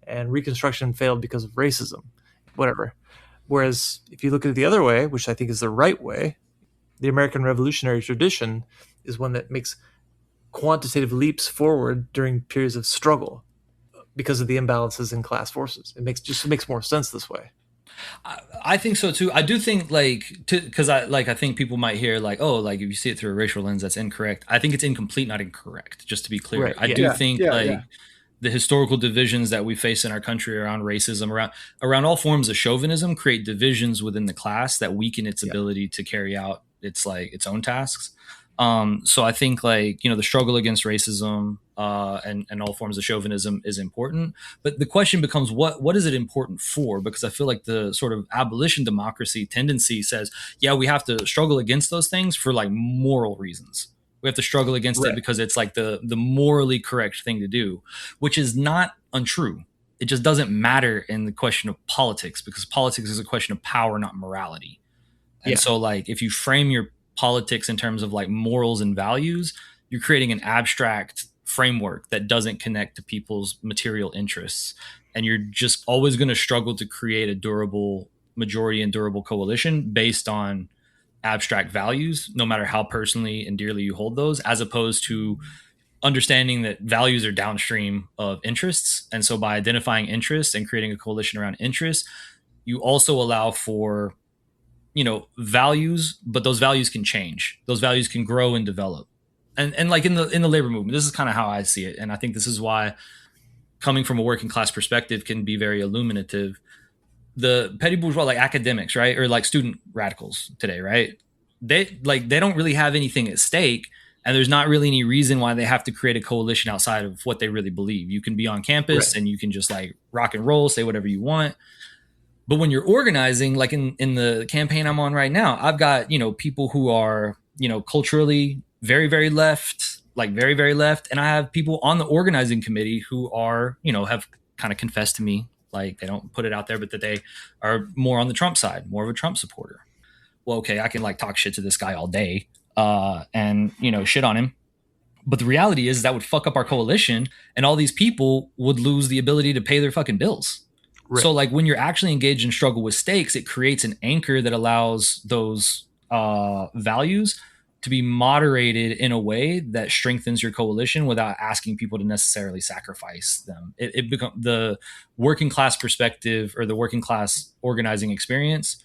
and Reconstruction failed because of racism, whatever. Whereas if you look at it the other way, which I think is the right way, the American Revolutionary tradition is one that makes quantitative leaps forward during periods of struggle because of the imbalances in class forces. It makes more sense this way. I think so too. I do think because I think people might hear like, oh, like if you see it through a racial lens, that's incorrect. I think it's incomplete, not incorrect. Just to be clear, right, I do think the historical divisions that we face in our country around racism, around all forms of chauvinism, create divisions within the class that weaken its ability to carry out its own tasks. So I think the struggle against racism and all forms of chauvinism is important. But the question becomes, what is it important for? Because I feel like the sort of abolition democracy tendency says, we have to struggle against those things for like moral reasons. We have to struggle against it because it's like the morally correct thing to do, which is not untrue. It just doesn't matter in the question of politics because politics is a question of power, not morality. And so like if you frame your politics in terms of like morals and values, you're creating an abstract framework that doesn't connect to people's material interests. And you're just always going to struggle to create a durable majority and durable coalition based on abstract values, no matter how personally and dearly you hold those, as opposed to understanding that values are downstream of interests. And so by identifying interests and creating a coalition around interests, you also allow for values, but those values can change. Those values can grow and develop. And like in the labor movement, this is kind of how I see it. And I think this is why coming from a working class perspective can be very illuminative. The petty bourgeois, like academics, right? Or like student radicals today, right? They don't really have anything at stake. And there's not really any reason why they have to create a coalition outside of what they really believe. You can be on campus and you can just like rock and roll, say whatever you want. But when you're organizing, like in the campaign I'm on right now, I've got, people who are, culturally very, very left, like very, very left. And I have people on the organizing committee who are, have kind of confessed to me, like they don't put it out there, but that they are more on the Trump side, more of a Trump supporter. Well, okay, I can like talk shit to this guy all day and, shit on him. But the reality is that would fuck up our coalition and all these people would lose the ability to pay their fucking bills. Right. So like when you're actually engaged in struggle with stakes, it creates an anchor that allows those values to be moderated in a way that strengthens your coalition without asking people to necessarily sacrifice them. It becomes the working class perspective or the working class organizing experience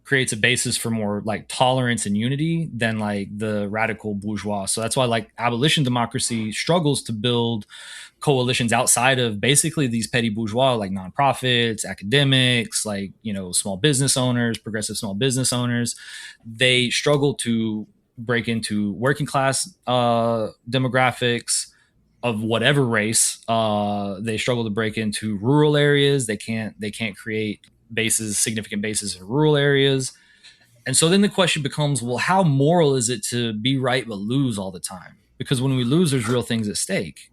creates a basis for more like tolerance and unity than like the radical bourgeois. So that's why like abolition democracy struggles to build coalitions outside of basically these petty bourgeois, like nonprofits, academics, like, you know, small business owners, progressive small business owners. They struggle to break into working class demographics of whatever race. They struggle to break into rural areas. They can't create significant bases in rural areas. And so then the question becomes, well, how moral is it to be right but lose all the time? Because when we lose, there's real things at stake.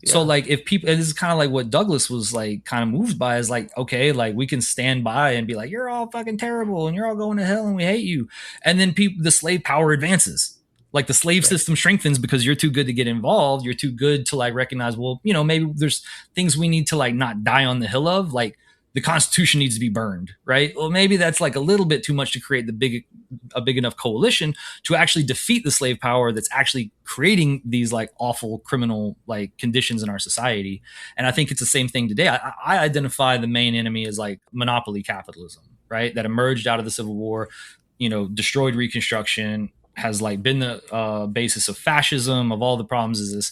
Yeah. So like if people, and this is kind of like what Douglas was like kind of moved by, is like, okay, like we can stand by and be like, you're all fucking terrible and you're all going to hell and we hate you. And then the slave power advances. Like the slave system strengthens because you're too good to get involved. You're too good to like recognize, well, you know, maybe there's things we need to like not die on the hill of. Like the Constitution needs to be burned, right? Well, maybe that's like a little bit too much to create a big enough coalition to actually defeat the slave power that's actually creating these like awful criminal like conditions in our society. And I think it's the same thing today. I identify the main enemy as like monopoly capitalism, right? That emerged out of the Civil War, you know, destroyed Reconstruction, has like been the basis of fascism, of all the problems, is this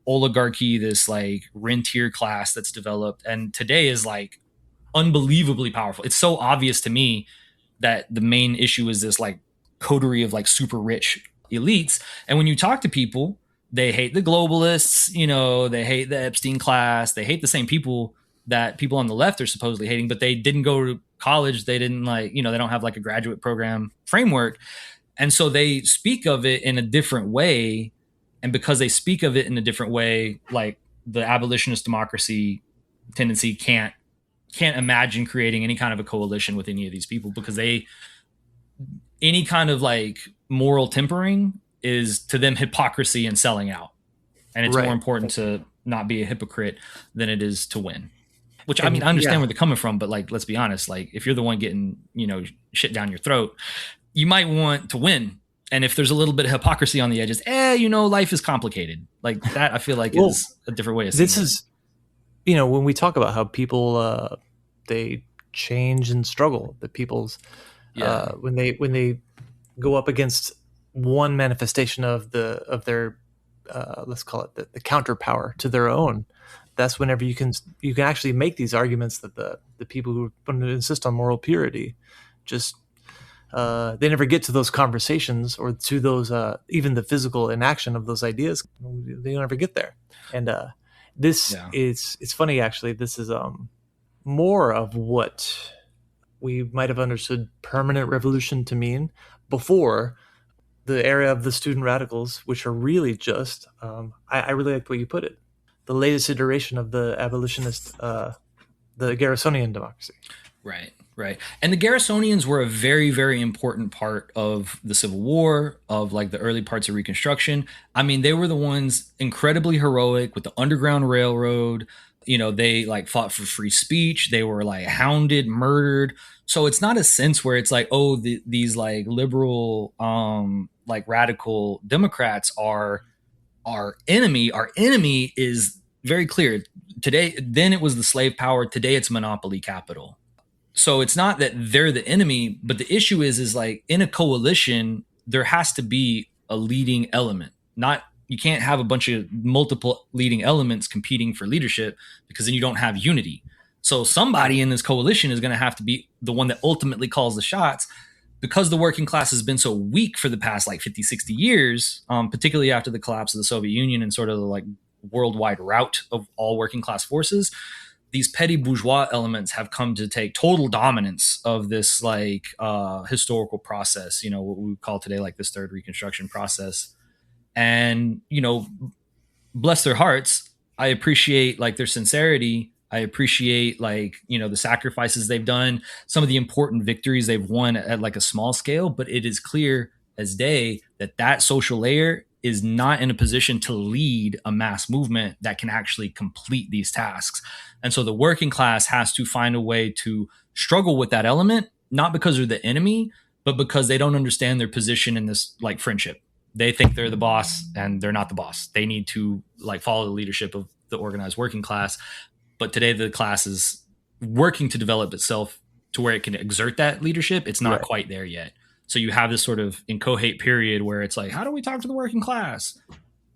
oligarchy, this like rentier class that's developed. And today is like unbelievably powerful. It's so obvious to me that the main issue is this like coterie of like super rich elites. And when you talk to people, they hate the globalists, you know, they hate the Epstein class, they hate the same people that people on the left are supposedly hating, but they didn't go to college. They didn't like, you know, they don't have like a graduate program framework. And so they speak of it in a different way. And because they speak of it in a different way, like the abolitionist democracy tendency can't imagine creating any kind of a coalition with any of these people, because any kind of like moral tempering is to them hypocrisy and selling out. And it's more important to not be a hypocrite than it is to win. Which, I mean, I understand where they're coming from, but like, let's be honest, like if you're the one getting, you know, shit down your throat, you might want to win. And if there's a little bit of hypocrisy on the edges, you know, life is complicated. Like that, I feel like is a different way of seeing this is, you know, when we talk about how people, they change and struggle, the people's, when they go up against one manifestation of their, let's call it the counter power to their own, that's whenever you can actually make these arguments that the people who insist on moral purity just they never get to those conversations or to those even the physical inaction of those ideas. They never get there. And it's funny actually. This is more of what we might have understood permanent revolution to mean before the era of the student radicals, which are really just I really like the way you put it, the latest iteration of the abolitionist, the Garrisonian democracy. Right. And the Garrisonians were a very, very important part of the Civil War, of like the early parts of Reconstruction. I mean, they were the ones incredibly heroic with the Underground Railroad. You know, they like fought for free speech. They were like hounded, murdered. So it's not a sense where it's like, oh, these like liberal, like radical Democrats are our enemy. Our enemy is very clear. Today, then it was the slave power. Today it's monopoly capital. So it's not that they're the enemy, but the issue is like in a coalition, there has to be a leading element. You can't have a bunch of multiple leading elements competing for leadership, because then you don't have unity. So somebody in this coalition is going to have to be the one that ultimately calls the shots, because the working class has been so weak for the past like 50, 60 years, particularly after the collapse of the Soviet Union and sort of the like worldwide rout of all working class forces. These petty bourgeois elements have come to take total dominance of this like historical process, you know, what we call today like this third Reconstruction process. And, you know, bless their hearts, I appreciate like their sincerity. I appreciate like, you know, the sacrifices they've done, some of the important victories they've won at like a small scale. But it is clear as day that social layer is not in a position to lead a mass movement that can actually complete these tasks. And so the working class has to find a way to struggle with that element, not because they're the enemy, but because they don't understand their position in this like friendship. They think they're the boss and they're not the boss. They need to like follow the leadership of the organized working class. But today the class is working to develop itself to where it can exert that leadership, it's not quite there yet. So you have this sort of incoherent period where it's like, how do we talk to the working class?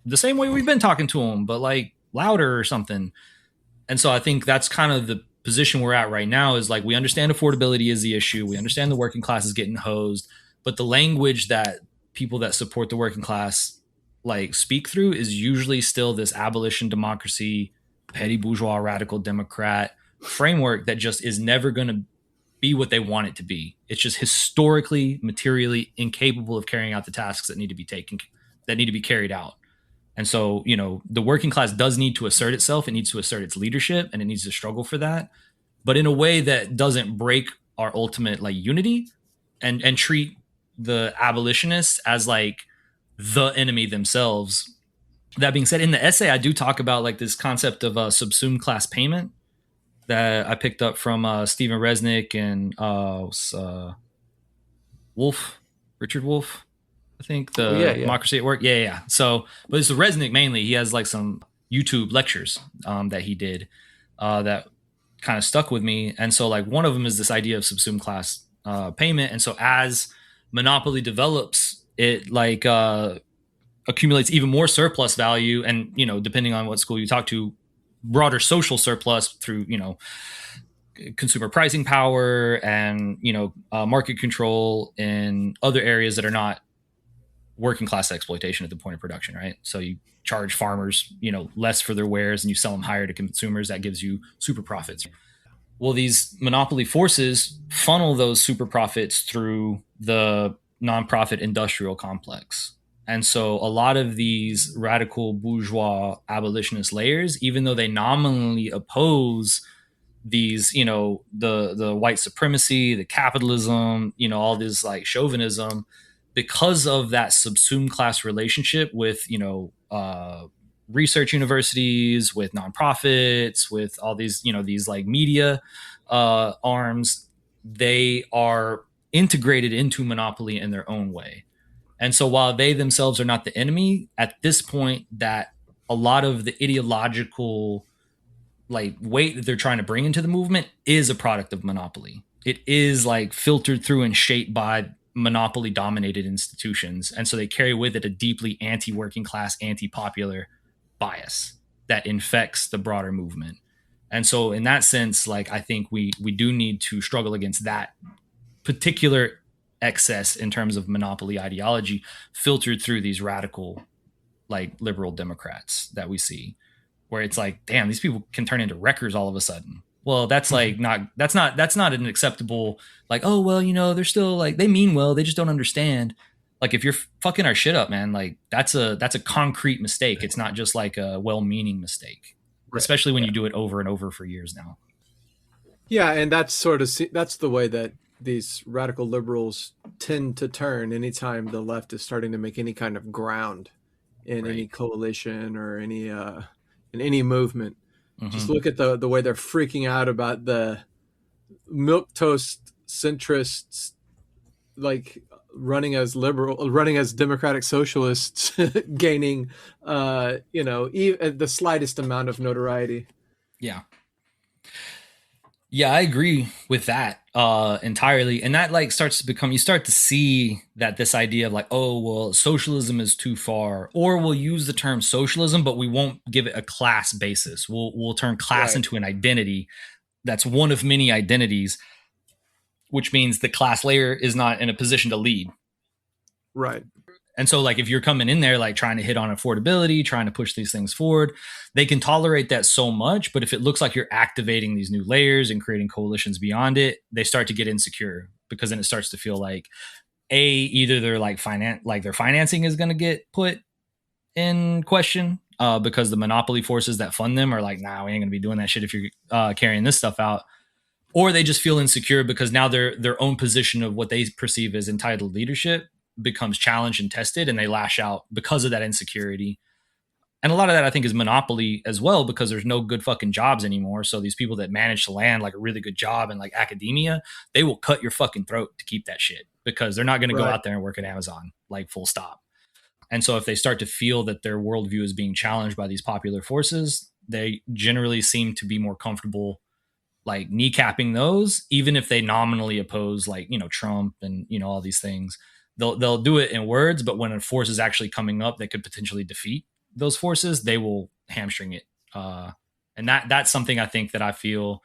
The same way we've been talking to them, but like louder or something. And so I think that's kind of the position we're at right now, is like, we understand affordability is the issue. We understand the working class is getting hosed, but the language that people that support the working class like speak through is usually still this abolition democracy, petty bourgeois, radical Democrat framework that just is never going to be what they want it to be. It's just historically, materially incapable of carrying out the tasks that need to be carried out. And so, you know, the working class does need to assert itself. It needs to assert its leadership, and it needs to struggle for that, but in a way that doesn't break our ultimate like unity, and treat the abolitionists as like the enemy themselves. That being said, in the essay, I do talk about like this concept of subsumed class payment that I picked up from Stephen Resnick and Richard Wolff, I think, the Democracy at Work. Yeah. So, but it's the Resnick mainly. He has like some YouTube lectures that he did that kind of stuck with me. And so like one of them is this idea of subsumed class payment. And so as monopoly develops, it like accumulates even more surplus value, and, you know, depending on what school you talk to, broader social surplus through, you know, consumer pricing power and, you know, market control in other areas that are not working class exploitation at the point of production, right? So you charge farmers, you know, less for their wares and you sell them higher to consumers. That gives you super profits. Well, these monopoly forces funnel those super profits through the nonprofit industrial complex. And so a lot of these radical bourgeois abolitionist layers, even though they nominally oppose these, you know, the white supremacy, the capitalism, you know, all this like chauvinism, because of that subsumed class relationship with, you know, research universities, with nonprofits, with all these, you know, these like media arms, they are integrated into monopoly in their own way. And so while they themselves are not the enemy, at this point, that a lot of the ideological like weight that they're trying to bring into the movement is a product of monopoly. It is like filtered through and shaped by monopoly dominated institutions. And so they carry with it a deeply anti-working class, anti-popular bias that infects the broader movement. And so in that sense, like, I think we do need to struggle against that particular excess in terms of monopoly ideology filtered through these radical, like, liberal Democrats that we see, where it's like, damn, these people can turn into wreckers all of a sudden. Well, that's like that's not an acceptable, like, oh, well, you know, they're still like, they mean well, they just don't understand. Like, if you're fucking our shit up, man, like that's a concrete mistake. It's not just like a well-meaning mistake, right, especially when you do it over and over for years now. Yeah. And that's that's the way that these radical liberals tend to turn anytime the left is starting to make any kind of ground in any coalition or any in any movement. Mm-hmm. Just look at the way they're freaking out about the milquetoast centrists, like running as democratic socialists, gaining even the slightest amount of notoriety. Yeah, I agree with that entirely. And that like starts to become, you start to see that this idea of like, oh, well, socialism is too far, or we'll use the term socialism, but we won't give it a class basis. We'll turn class into an identity that's one of many identities, which means the class layer is not in a position to lead. Right. And so, like, if you're coming in there, like, trying to hit on affordability, trying to push these things forward, they can tolerate that so much. But if it looks like you're activating these new layers and creating coalitions beyond it, they start to get insecure, because then it starts to feel like, either they're like their financing is going to get put in question because the monopoly forces that fund them are like, nah, we ain't going to be doing that shit if you're carrying this stuff out. Or they just feel insecure because now their own position of what they perceive as entitled leadership becomes challenged and tested, and they lash out because of that insecurity. And a lot of that, I think, is monopoly as well, because there's no good fucking jobs anymore. So these people that manage to land like a really good job in like academia, they will cut your fucking throat to keep that shit, because they're not going to go out there and work at Amazon, like, full stop. And so if they start to feel that their worldview is being challenged by these popular forces, they generally seem to be more comfortable like kneecapping those, even if they nominally oppose like, you know, Trump and, you know, all these things. They'll do it in words, but when a force is actually coming up that could potentially defeat those forces, they will hamstring it. And that's something I think that I feel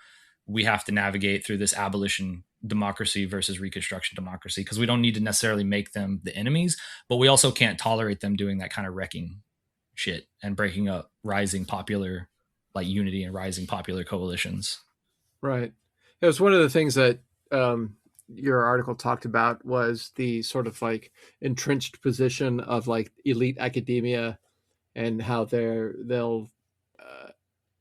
we have to navigate through this abolition democracy versus Reconstruction democracy, because we don't need to necessarily make them the enemies, but we also can't tolerate them doing that kind of wrecking shit and breaking up rising popular like unity and rising popular coalitions. Right. It was one of the things that your article talked about was the sort of like entrenched position of like elite academia and how they'll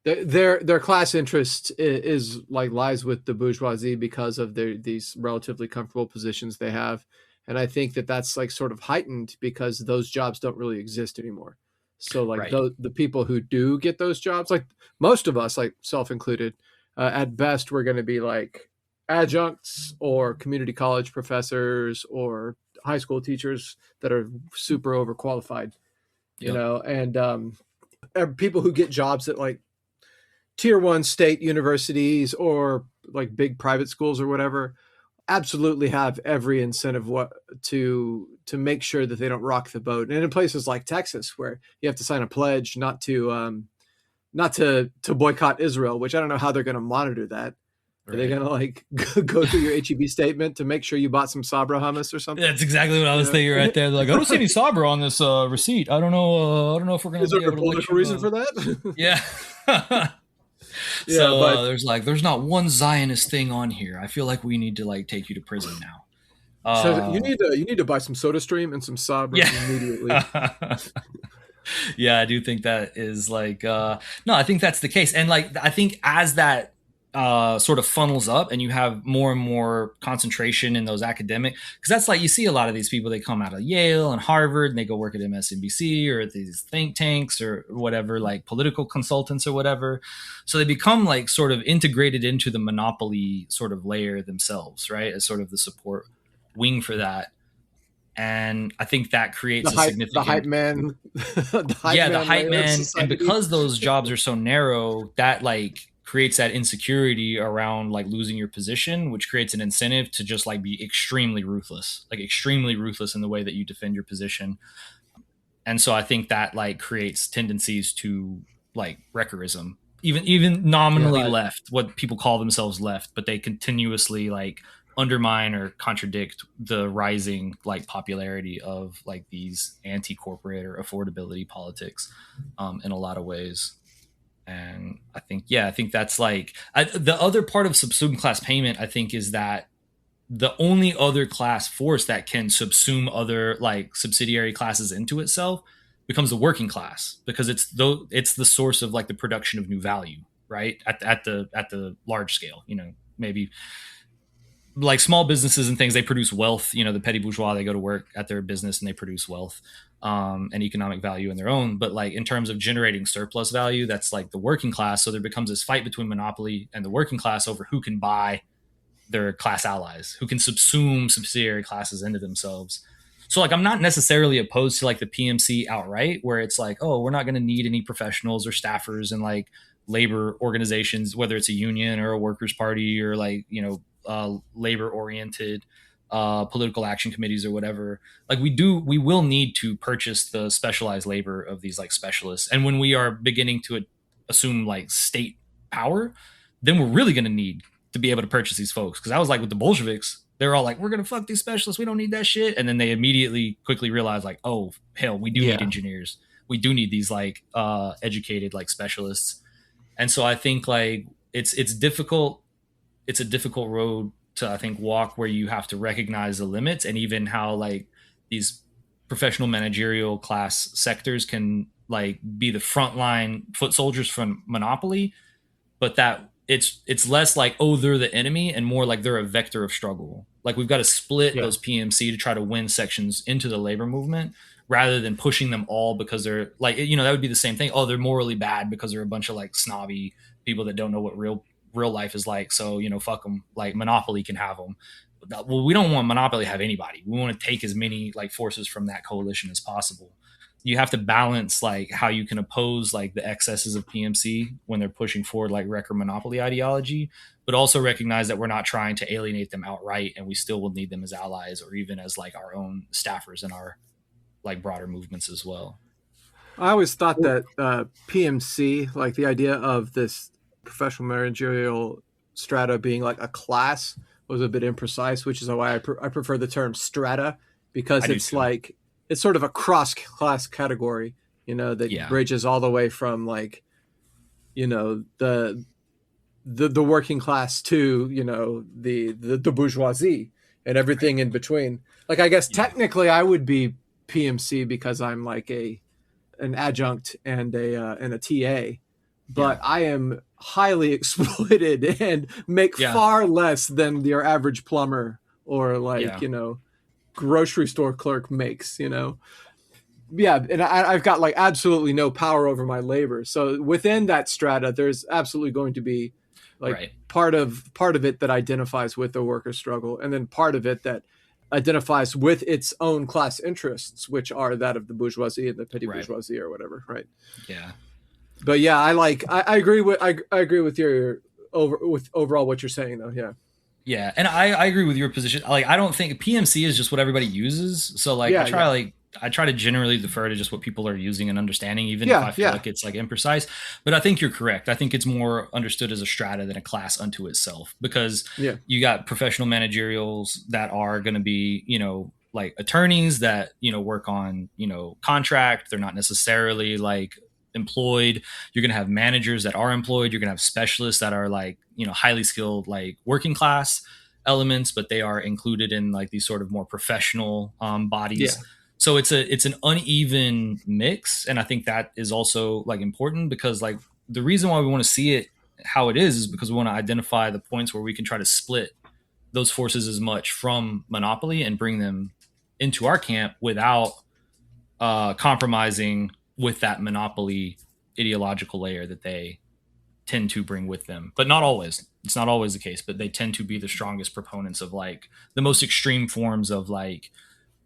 their class interest is like lies with the bourgeoisie because of these relatively comfortable positions they have. And I think that that's like sort of heightened because those jobs don't really exist anymore. So like the people who do get those jobs, like most of us, like self included, at best, we're going to be like adjuncts or community college professors or high school teachers that are super overqualified, you know, and people who get jobs at like tier 1 state universities or like big private schools or whatever absolutely have every incentive to make sure that they don't rock the boat. And in places like Texas, where you have to sign a pledge not to boycott Israel, which I don't know how they're going to monitor that. Are they going to like go through your HEB statement to make sure you bought some Sabra hummus or something? That's exactly what I was thinking right there. They're like, I don't see any Sabra on this receipt. I don't know. I don't know if we're going to be able to. Is there a political reason for that? Yeah. So but there's not one Zionist thing on here. I feel like we need to like take you to prison now. So you need to buy some SodaStream and some Sabra immediately. Yeah, I do think that is like no, I think that's the case. And like I think as that sort of funnels up and you have more and more concentration in those academic, because that's like you see a lot of these people, they come out of Yale and Harvard and they go work at MSNBC or at these think tanks or whatever, like political consultants or whatever. So they become like sort of integrated into the monopoly sort of layer themselves, right? As sort of the support wing for that. And I think that creates the hype man. The hype man. And because those jobs are so narrow, that like creates that insecurity around like losing your position, which creates an incentive to just like be extremely ruthless in the way that you defend your position. And so I think that like creates tendencies to like wreckerism, even nominally left, what people call themselves left, but they continuously like undermine or contradict the rising like popularity of like these anti-corporate or affordability politics in a lot of ways. And I think that's like the other part of subsumed class payment, I think, is that the only other class force that can subsume other like subsidiary classes into itself becomes the working class, because it's the source of like the production of new value, right? At the large scale, you know, maybe like small businesses and things, they produce wealth. You know, the petty bourgeois, they go to work at their business and they produce wealth and economic value in their own. But like in terms of generating surplus value, that's like the working class. So there becomes this fight between monopoly and the working class over who can buy their class allies, who can subsume subsidiary classes into themselves. So like I'm not necessarily opposed to like the PMC outright, where it's like, oh, we're not going to need any professionals or staffers and like labor organizations, whether it's a union or a workers' party or like, you know, labor oriented political action committees or whatever. Like we will need to purchase the specialized labor of these like specialists. And when we are beginning to assume like state power, then we're really going to need to be able to purchase these folks. Because I was like with the Bolsheviks, they're all like, we're going to fuck these specialists. We don't need that shit. And then they immediately quickly realized like, oh hell, we do need engineers. We do need these like educated like specialists. And so I think like it's difficult. It's a difficult road to, I think, walk, where you have to recognize the limits and even how like these professional managerial class sectors can like be the frontline foot soldiers from monopoly, but that it's less like, oh, they're the enemy and more like they're a vector of struggle. Like we've got to split those PMC to try to win sections into the labor movement rather than pushing them all because they're like, you know, that would be the same thing. Oh, they're morally bad because they're a bunch of like snobby people that don't know what real life is like. So, you know, fuck them. Like Monopoly can have them. Well, we don't want Monopoly to have anybody. We want to take as many like forces from that coalition as possible. You have to balance like how you can oppose like the excesses of PMC when they're pushing forward like record monopoly ideology, but also recognize that we're not trying to alienate them outright, and we still will need them as allies or even as like our own staffers in our like broader movements as well. I always thought that PMC, like the idea of this professional managerial strata being like a class, was a bit imprecise, which is why I prefer the term strata, because it's like it's sort of a cross class category, you know, that bridges all the way from like, you know, the working class to, you know, the bourgeoisie and everything in between. Like, I guess technically I would be PMC because I'm like an adjunct and a TA, but I am highly exploited and make far less than your average plumber or like, you know, grocery store clerk makes, you know? Yeah. And I've got like absolutely no power over my labor. So within that strata, there's absolutely going to be like part of it that identifies with the worker struggle, and then part of it that identifies with its own class interests, which are that of the bourgeoisie and the petty bourgeoisie or whatever. Right. Yeah. But yeah, I agree with your overall what you're saying though. Yeah. Yeah. And I agree with your position. Like, I don't think PMC is just what everybody uses. So like, I try to generally defer to just what people are using and understanding, even if I feel like it's like imprecise. But I think you're correct. I think it's more understood as a strata than a class unto itself, because you got professional managerials that are going to be, you know, like attorneys that, you know, work on, you know, contract. They're not necessarily like employed. You're going to have managers that are employed. You're going to have specialists that are like, you know, highly skilled, like working class elements, but they are included in like these sort of more professional bodies. So it's an uneven mix. And I think that is also like important, because like the reason why we want to see it how it is because we want to identify the points where we can try to split those forces as much from monopoly and bring them into our camp without compromising with that monopoly ideological layer that they tend to bring with them. But not always. It's not always the case, but they tend to be the strongest proponents of like the most extreme forms of like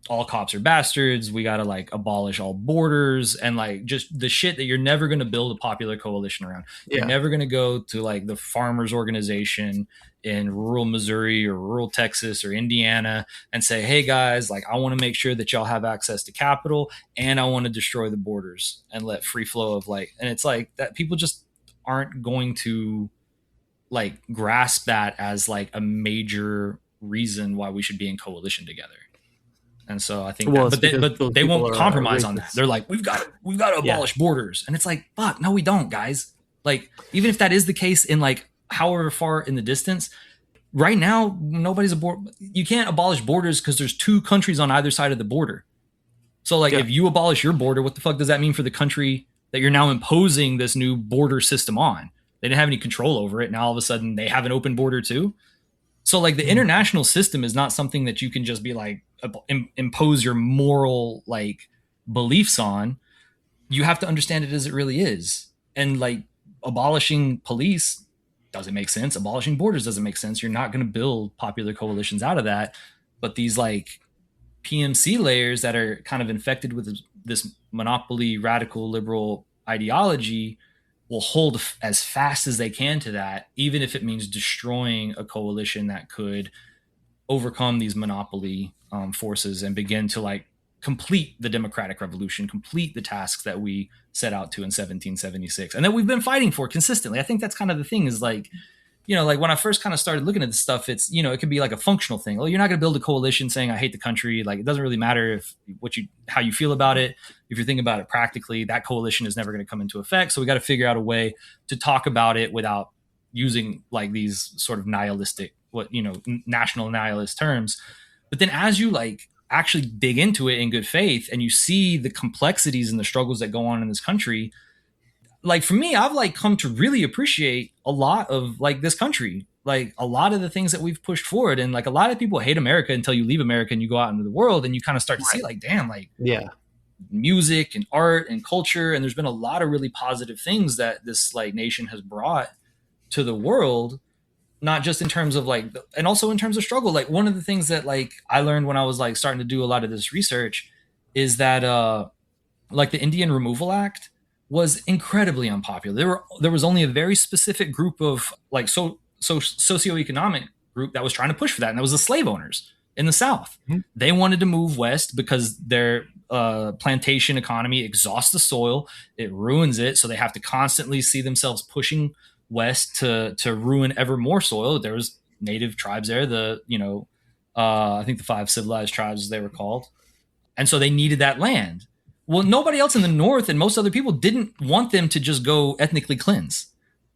all cops are bastards. We got to like abolish all borders, and like just the shit that you're never going to build a popular coalition around. You're never going to go to like the farmers organization in rural Missouri or rural Texas or Indiana and say, hey guys, like I want to make sure that y'all have access to capital, and I want to destroy the borders and let free flow of like, and it's like that people just aren't going to like grasp that as like a major reason why we should be in coalition together. And so I think, but they won't compromise on that. They're like, we've got to abolish borders. And it's like, fuck, no, we don't, guys. Like, even if that is the case in like however far in the distance, right now, nobody's you can't abolish borders because there's two countries on either side of the border. So like, if you abolish your border, what the fuck does that mean for the country that you're now imposing this new border system on? They didn't have any control over it. Now all of a sudden they have an open border too. So like the international system is not something that you can just be like impose your moral like beliefs on. You have to understand it as it really is. And like abolishing police doesn't make sense. Abolishing borders doesn't make sense. You're not going to build popular coalitions out of that. But these like PMC layers that are kind of infected with this monopoly radical liberal ideology will hold as fast as they can to that, even if it means destroying a coalition that could overcome these monopoly forces and begin to like complete the democratic revolution, complete the tasks that we set out to in 1776 and that we've been fighting for consistently. I think that's kind of the thing is like, you know, like when I first kind of started looking at this stuff, it's, you know, it could be like a functional thing. Well, you're not going to build a coalition saying I hate the country. Like it doesn't really matter if how you feel about it. If you're thinking about it practically, that coalition is never going to come into effect. So we got to figure out a way to talk about it without using like these sort of nihilistic, national nihilist terms. But then as you like actually dig into it in good faith and you see the complexities and the struggles that go on in this country, like for me, I've like come to really appreciate a lot of like this country, like a lot of the things that we've pushed forward. And like a lot of people hate America until you leave America and you go out into the world and you kind of start to see like, damn, like music and art and culture. And there's been a lot of really positive things that this like nation has brought to the world, not just in terms of like, and also in terms of struggle. Like one of the things that like I learned when I was like starting to do a lot of this research is that like the Indian Removal Act was incredibly unpopular. There was only a very specific group of like socioeconomic group that was trying to push for that, and that was the slave owners in the South. Mhm. They wanted to move west because their plantation economy exhausts the soil, it ruins it, so they have to constantly see themselves pushing west to ruin ever more soil. There was native tribes there, I think the 5 civilized tribes, as they were called, and so they needed that land. Well, nobody else in the North and most other people didn't want them to just go ethnically cleanse.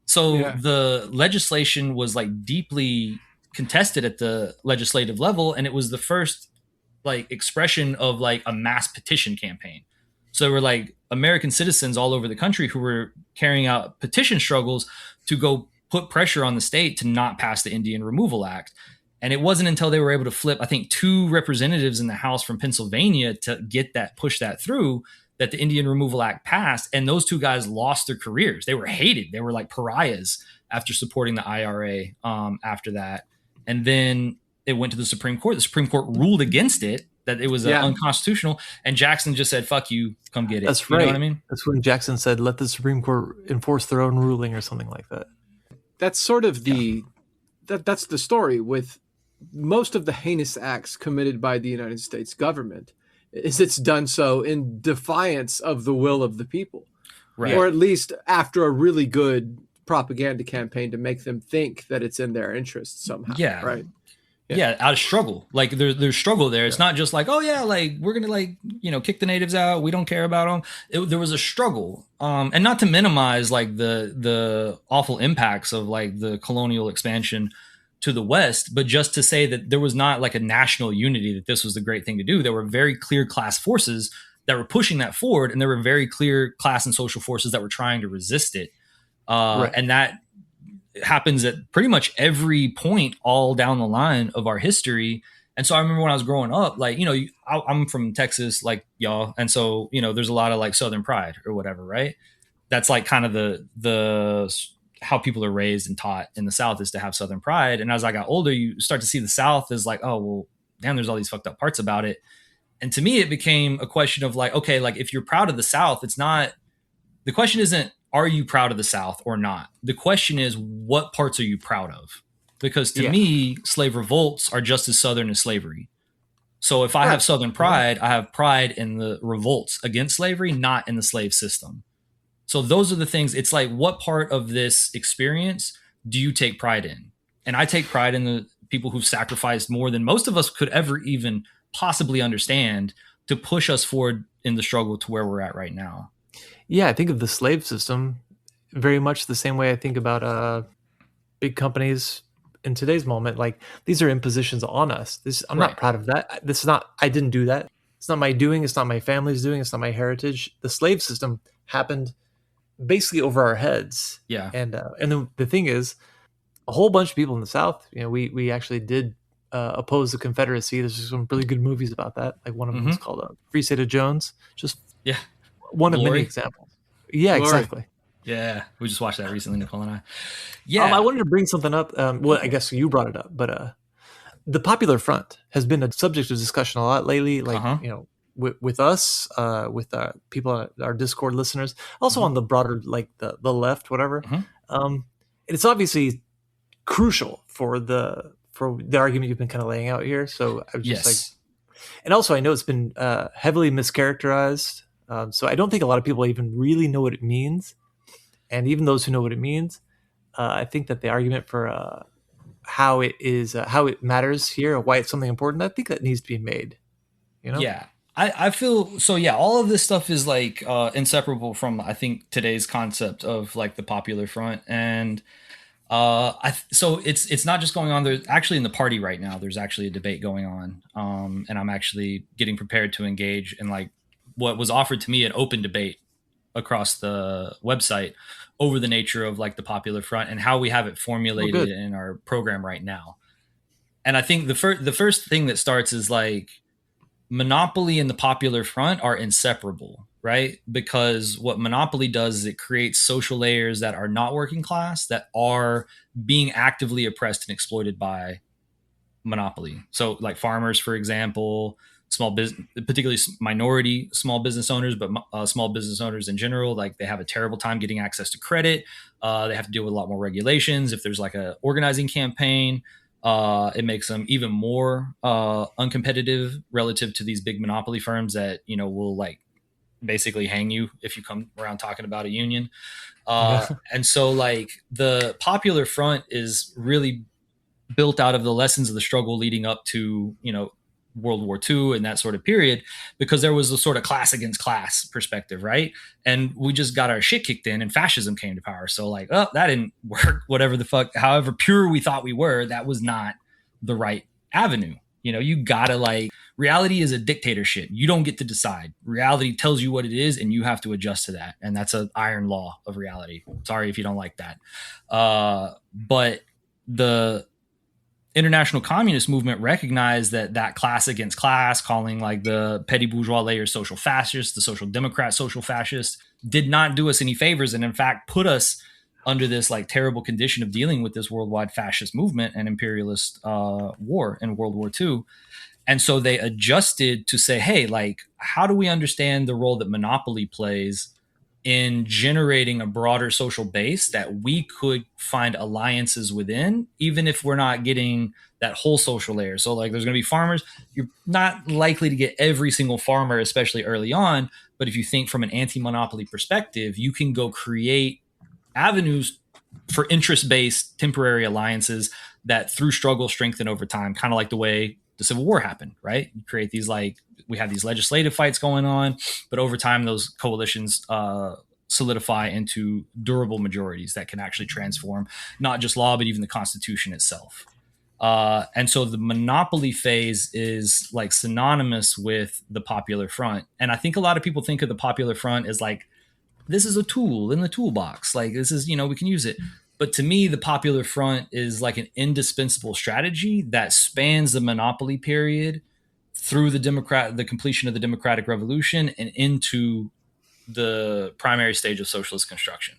So the legislation was like deeply contested at the legislative level, and it was the first like expression of like a mass petition campaign. So there were like American citizens all over the country who were carrying out petition struggles to go put pressure on the state to not pass the Indian Removal Act. And it wasn't until they were able to flip, I think, 2 representatives in the House from Pennsylvania to push that through, that the Indian Removal Act passed. And those 2 guys lost their careers. They were hated. They were like pariahs after supporting the IRA after that. And then it went to the Supreme Court. The Supreme Court ruled against it, that it was unconstitutional. And Jackson just said, fuck you, come get it. That's right. You know what I mean? That's when Jackson said, let the Supreme Court enforce their own ruling or something like that. That's sort of that's the story with most of the heinous acts committed by the United States government, is it's done so in defiance of the will of the people, right? Or at least after a really good propaganda campaign to make them think that it's in their interest somehow. Yeah. Right. Yeah. Out of struggle. Like there's struggle there. It's not just like, oh yeah, like we're going to kick the natives out. We don't care about them. There was a struggle. And not to minimize like the awful impacts of like the colonial expansion to the West, but just to say that there was not like a national unity, that this was the great thing to do. There were very clear class forces that were pushing that forward, and there were very clear class and social forces that were trying to resist it. Right. And that happens at pretty much every point all down the line of our history. And so I remember when I was growing up, like, I'm from Texas, like y'all. And so, there's a lot of like Southern pride or whatever, right? That's like kind of the how people are raised and taught in the South, is to have Southern pride. And as I got older, you start to see the South as like, oh, well, damn, there's all these fucked up parts about it. And to me, it became a question of like, okay, like if you're proud of the South, the question isn't, are you proud of the South or not? The question is, what parts are you proud of? Because to me, slave revolts are just as Southern as slavery. So if I have Southern pride, I have pride in the revolts against slavery, not in the slave system. So those are the things. It's like, what part of this experience do you take pride in? And I take pride in the people who've sacrificed more than most of us could ever even possibly understand to push us forward in the struggle to where we're at right now. Yeah, I think of the slave system very much the same way I think about big companies in today's moment. Like, these are impositions on us. I'm not proud of that. I didn't do that. It's not my doing. It's not my family's doing. It's not my heritage. The slave system happened basically over our heads. Yeah. And the thing is, a whole bunch of people in the South, we actually did oppose the Confederacy. There's some really good movies about that. Like one of them is called Free State of Jones. Just one of many examples. Yeah, Glory. Exactly. Yeah, we just watched that recently, Nicole and I. Yeah, I wanted to bring something up. Well, I guess you brought it up, but the Popular Front has been a subject of discussion a lot lately. Like with us, with people, our Discord listeners, also on the broader, like the left, whatever. It's obviously crucial for the argument you've been kind of laying out here. So I was just like, and also I know it's been heavily mischaracterized. So I don't think a lot of people even really know what it means. And even those who know what it means, I think that the argument for how it matters here, why it's something important, I think that needs to be made. Yeah, I feel so. Yeah, all of this stuff is like inseparable from, I think, today's concept of like the Popular Front. And so it's not just going on. There's actually in the party right now, there's actually a debate going on. And I'm actually getting prepared to engage in like what was offered to me, an open debate across the website over the nature of like the Popular Front and how we have it formulated in our program right now. And I think the first thing that starts is like monopoly and the Popular Front are inseparable, right? Because what monopoly does is it creates social layers that are not working class, that are being actively oppressed and exploited by monopoly. So like farmers, for example, small business, particularly minority small business owners, but small business owners in general, like they have a terrible time getting access to credit. They have to deal with a lot more regulations. If there's like a organizing campaign, it makes them even more uncompetitive relative to these big monopoly firms that, you know, will like basically hang you if you come around talking about a union. And so like the Popular Front is really built out of the lessons of the struggle leading up to, you know, World War II and that sort of period, because there was a sort of class against class perspective, right? And we just got our shit kicked in and fascism came to power. So like, oh, that didn't work, whatever the fuck, however pure we thought we were, that was not the right avenue. You know, you gotta like, reality is a dictatorship. You don't get to decide. Reality tells you what it is and you have to adjust to that. And that's an iron law of reality. Sorry if you don't like that. But the international communist movement recognized that class against class, calling like the petty bourgeois layers social fascists, the social democrat social fascists, did not do us any favors, and in fact put us under this like terrible condition of dealing with this worldwide fascist movement and imperialist war in World War II. And so they adjusted to say, hey, like, how do we understand the role that monopoly plays in generating a broader social base that we could find alliances within, even if we're not getting that whole social layer. So like there's going to be farmers. You're not likely to get every single farmer, especially early on. But if you think from an anti-monopoly perspective, you can go create avenues for interest-based temporary alliances that through struggle strengthen over time, kind of like the way the Civil War happened, right? You create these like, we have these legislative fights going on, but over time those coalitions solidify into durable majorities that can actually transform not just law, but even the Constitution itself. And so the monopoly phase is like synonymous with the Popular Front. And I think a lot of people think of the Popular Front as like, this is a tool in the toolbox. Like this is, you know, we can use it. But to me, the Popular Front is like an indispensable strategy that spans the monopoly period through the completion of the democratic revolution and into the primary stage of socialist construction.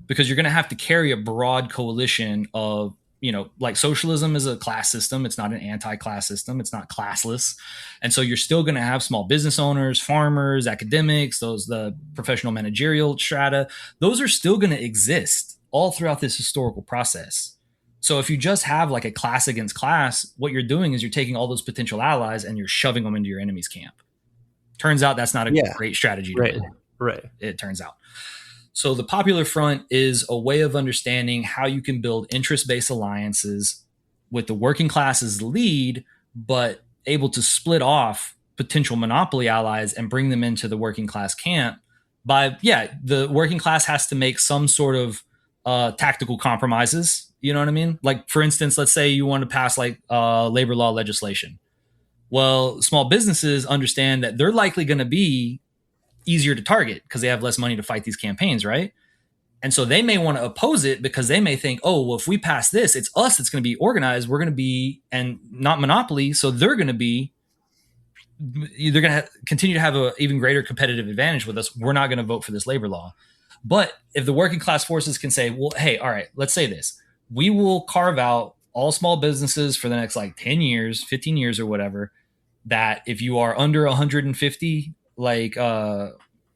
Because you're going to have to carry a broad coalition of, you know, like socialism is a class system. It's not an anti-class system. It's not classless. And so you're still going to have small business owners, farmers, academics, the professional managerial strata. Those are still going to exist all throughout this historical process. So if you just have like a class against class, what you're doing is you're taking all those potential allies and you're shoving them into your enemy's camp. Turns out that's not a great strategy. Right. It turns out. So the Popular Front is a way of understanding how you can build interest-based alliances with the working class as the lead, but able to split off potential monopoly allies and bring them into the working class camp by, the working class has to make some sort of tactical compromises. You know what I mean? Like, for instance, let's say you want to pass like labor law legislation. Well, small businesses understand that they're likely going to be easier to target because they have less money to fight these campaigns, right? And so they may want to oppose it because they may think, oh, well, if we pass this, it's us that's going to be organized. We're going to be, and not monopoly. So they're going to continue to have an even greater competitive advantage with us. We're not going to vote for this labor law. But if the working class forces can say, well, hey, all right, let's say this. We will carve out all small businesses for the next like 10 years, 15 years or whatever, that if you are under 150 like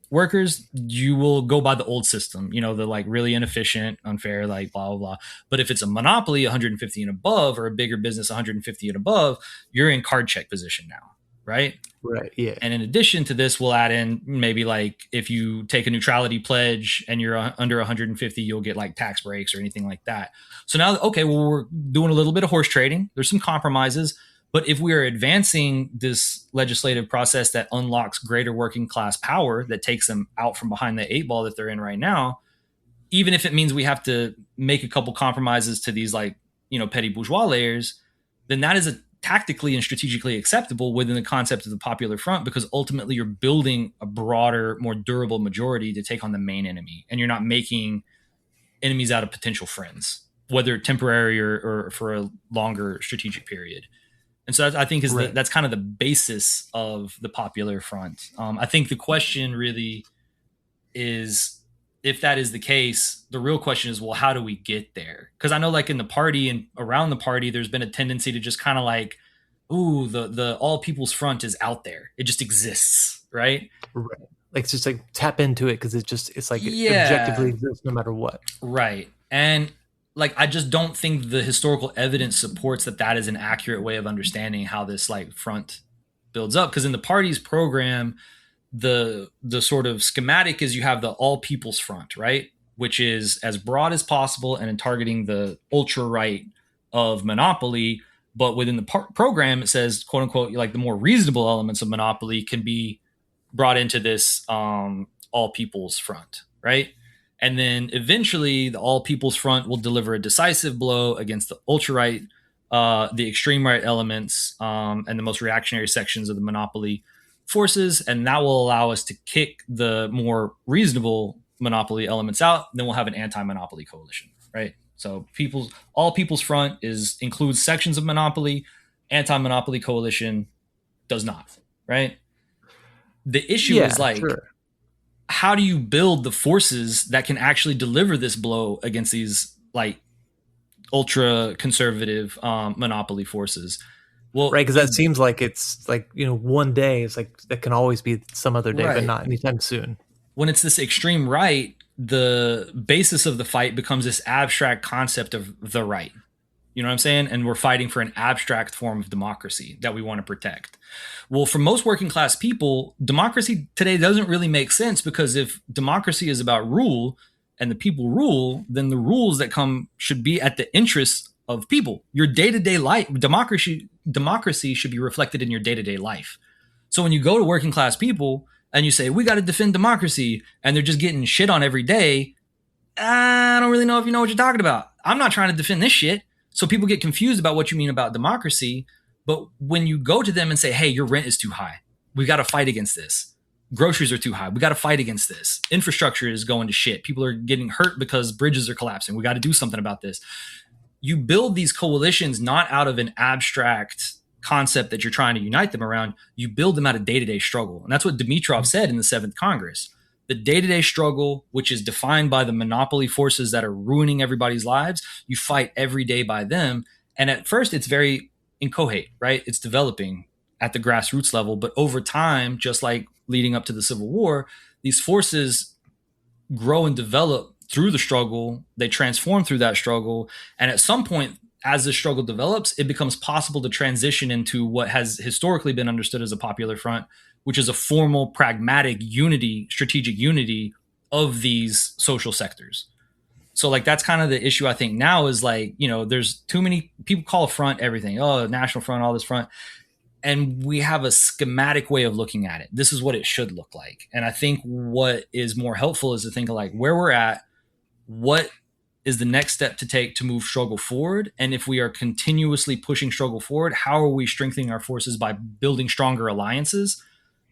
workers, you will go by the old system, you know, the like really inefficient, unfair, like blah, blah, blah. But if it's a monopoly 150 and above, or a bigger business 150 and above, you're in card check position now, right? Right. Yeah. And in addition to this, we'll add in maybe like if you take a neutrality pledge and you're under 150, you'll get like tax breaks or anything like that. So now, okay, well, we're doing a little bit of horse trading. There's some compromises. But if we are advancing this legislative process that unlocks greater working class power, that takes them out from behind the 8 ball that they're in right now, even if it means we have to make a couple compromises to these like, you know, petty bourgeois layers, then that is a tactically and strategically acceptable within the concept of the Popular Front, because ultimately you're building a broader, more durable majority to take on the main enemy. And you're not making enemies out of potential friends, whether temporary or for a longer strategic period. And so I think that's kind of the basis of the Popular Front. I think the question really is, if that is the case, the real question is, well, how do we get there? Because I know like in the party and around the party, there's been a tendency to just kind of like the All People's Front is out there. It just exists, right? Right. Like, it's just like tap into it because it's like it objectively exists no matter what. Right. And like, I just don't think the historical evidence supports that is an accurate way of understanding how this like front builds up. Because in the party's program, the sort of schematic is you have the All People's Front, right? Which is as broad as possible and in targeting the ultra right of monopoly. But within the program, it says, quote unquote, like the more reasonable elements of monopoly can be brought into this All People's Front, right? And then eventually the All People's Front will deliver a decisive blow against the ultra-right, the extreme right elements, and the most reactionary sections of the monopoly forces. And that will allow us to kick the more reasonable monopoly elements out. Then we'll have an anti-monopoly coalition, right? So All People's Front includes sections of monopoly. Anti-monopoly coalition does not, right? The issue is like, how do you build the forces that can actually deliver this blow against these like ultra conservative monopoly forces? Well, right, because that seems like it's like, one day is like that can always be some other day, right, but not anytime soon. When it's this extreme right, the basis of the fight becomes this abstract concept of the right. You know what I'm saying? And we're fighting for an abstract form of democracy that we want to protect. Well, for most working class people, democracy today doesn't really make sense, because if democracy is about rule and the people rule, then the rules that come should be at the interests of people. Your day-to-day life, democracy should be reflected in your day-to-day life. So when you go to working class people and you say, we got to defend democracy, and they're just getting shit on every day, I don't really know if you know what you're talking about. I'm not trying to defend this shit. So people get confused about what you mean about democracy. But when you go to them and say, hey, your rent is too high, we got to fight against this. Groceries are too high, we got to fight against this. Infrastructure is going to shit. People are getting hurt because bridges are collapsing. We got to do something about this. You build these coalitions not out of an abstract concept that you're trying to unite them around. You build them out of day-to-day struggle. And that's what Dimitrov said in the 7th Congress. The day-to-day struggle, which is defined by the monopoly forces that are ruining everybody's lives, you fight every day by them. And at first, it's very inchoate, right? It's developing at the grassroots level. But over time, just like leading up to the Civil War, these forces grow and develop through the struggle. They transform through that struggle. And at some point, as the struggle develops, it becomes possible to transition into what has historically been understood as a popular front, which is a formal, pragmatic unity, strategic unity of these social sectors. So like, that's kind of the issue I think now is like, there's too many people call a front everything. Oh, National Front, all this front. And we have a schematic way of looking at it. This is what it should look like. And I think what is more helpful is to think of like where we're at, what is the next step to take to move struggle forward? And if we are continuously pushing struggle forward, how are we strengthening our forces by building stronger alliances?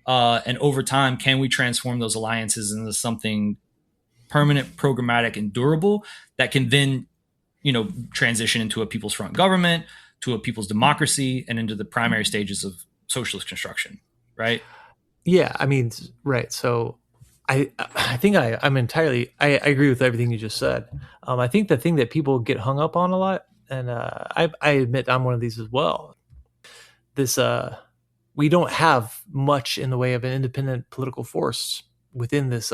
And over time, can we transform those alliances into something permanent, programmatic, and durable that can then, transition into a People's Front government, to a people's democracy, and into the primary stages of socialist construction, right? Yeah, I mean, right. So I think I agree with everything you just said. I think the thing that people get hung up on a lot, and I admit I'm one of these as well, this we don't have much in the way of an independent political force within this,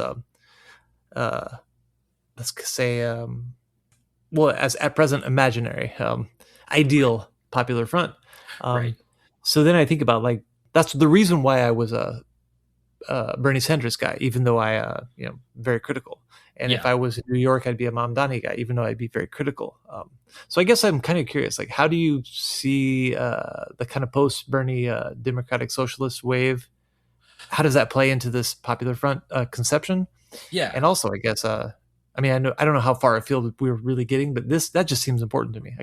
let's say, as at present imaginary, ideal popular front. Right. So then I think about like, that's the reason why I was a Bernie Sanders guy, even though I, very critical. And if I was in New York, I'd be a Mamdani guy, even though I'd be very critical. So I guess I'm kind of curious, like, how do you see the kind of post-Bernie democratic socialist wave? How does that play into this popular front conception? Yeah. And also, I guess, I don't know how far afield we were really getting, but that just seems important to me.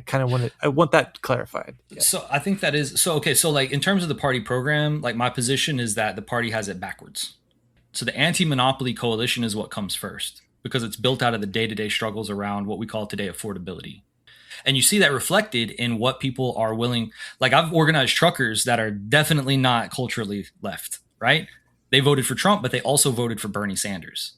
I want that clarified. Yeah. So I think that is so. Okay, so like in terms of the party program, like my position is that the party has it backwards. So the anti-monopoly coalition is what comes first, because it's built out of the day-to-day struggles around what we call today affordability. And you see that reflected in what people are willing. Like I've organized truckers that are definitely not culturally left, right? They voted for Trump, but they also voted for Bernie Sanders.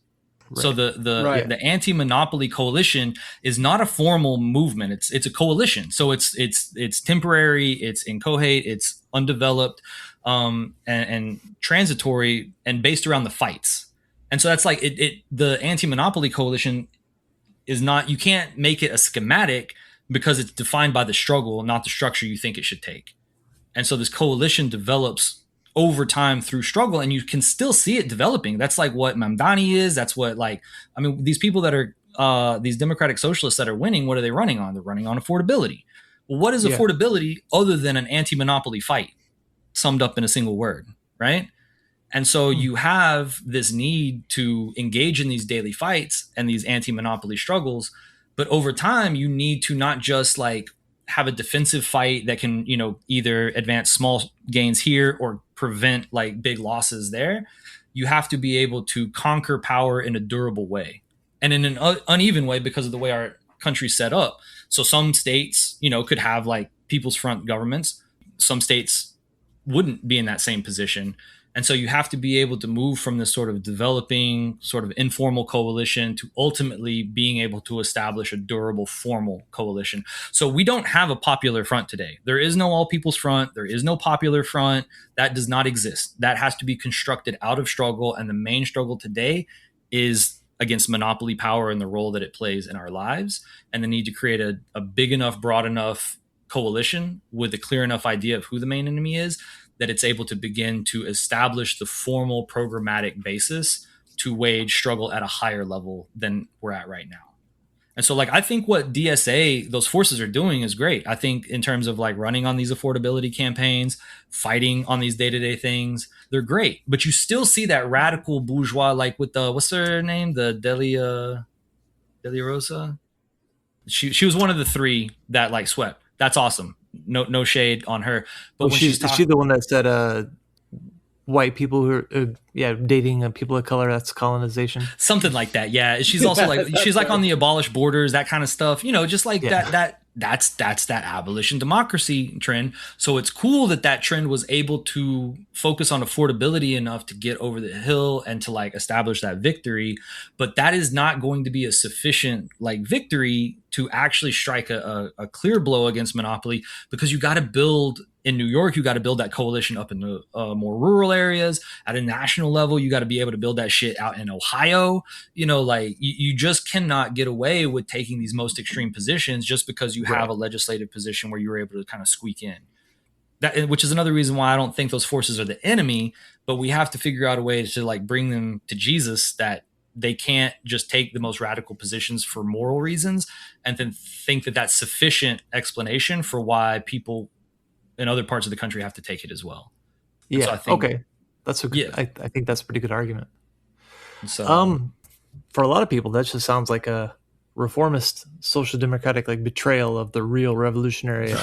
Right. So the anti-monopoly coalition is not a formal movement. It's a coalition. So it's temporary. It's inchoate. It's undeveloped, and transitory and based around the fights. And so that's like the anti-monopoly coalition is not, you can't make it a schematic because it's defined by the struggle, not the structure you think it should take. And so this coalition develops over time through struggle, and you can still see it developing. That's like what Mamdani is. That's what, like, I mean, these people that are these democratic socialists that are winning, what are they running on? They're running on affordability. Well, what is affordability other than an anti-monopoly fight summed up in a single word, right? And so you have this need to engage in these daily fights and these anti-monopoly struggles. But over time, you need to not just like have a defensive fight that can, you know, either advance small gains here or prevent like big losses there. You have to be able to conquer power in a durable way and in an uneven way because of the way our country's set up. So some states, you know, could have like People's Front governments. Some states wouldn't be in that same position. And so you have to be able to move from this sort of developing sort of informal coalition to ultimately being able to establish a durable formal coalition. So we don't have a popular front today. There is no All People's Front. There is no popular front. That does not exist. That has to be constructed out of struggle. And the main struggle today is against monopoly power and the role that it plays in our lives, and the need to create a big enough, broad enough coalition with a clear enough idea of who the main enemy is, that it's able to begin to establish the formal programmatic basis to wage struggle at a higher level than we're at right now. And so like, I think what DSA, those forces are doing is great. I think in terms of like running on these affordability campaigns, fighting on these day-to-day things, they're great. But you still see that radical bourgeois, like with the, what's her name? The Delia Rosa? She was one of the three that like swept. That's awesome. No shade on her. But when is she the one that said white people who are dating people of color, that's colonization? Something like that. Yeah. She's also like, she's like on the abolish borders, that kind of stuff, you know, just like that's that abolition democracy trend. So it's cool that trend was able to focus on affordability enough to get over the hill and to like establish that victory. But that is not going to be a sufficient like victory to actually strike a clear blow against monopoly, because you got to build in New York, you got to build that coalition up in the more rural areas. At a national level, you got to be able to build that shit out in Ohio. You know, like you just cannot get away with taking these most extreme positions just because you have a legislative position where you're able to kind of squeak in. That, which is another reason why I don't think those forces are the enemy, but we have to figure out a way to like bring them to Jesus, that they can't just take the most radical positions for moral reasons and then think that that's sufficient explanation for why people in other parts of the country have to take it as well. Yeah. So I think, okay. That's a good, I think that's a pretty good argument. So, for a lot of people, that just sounds like a reformist, social democratic, like betrayal of the real revolutionary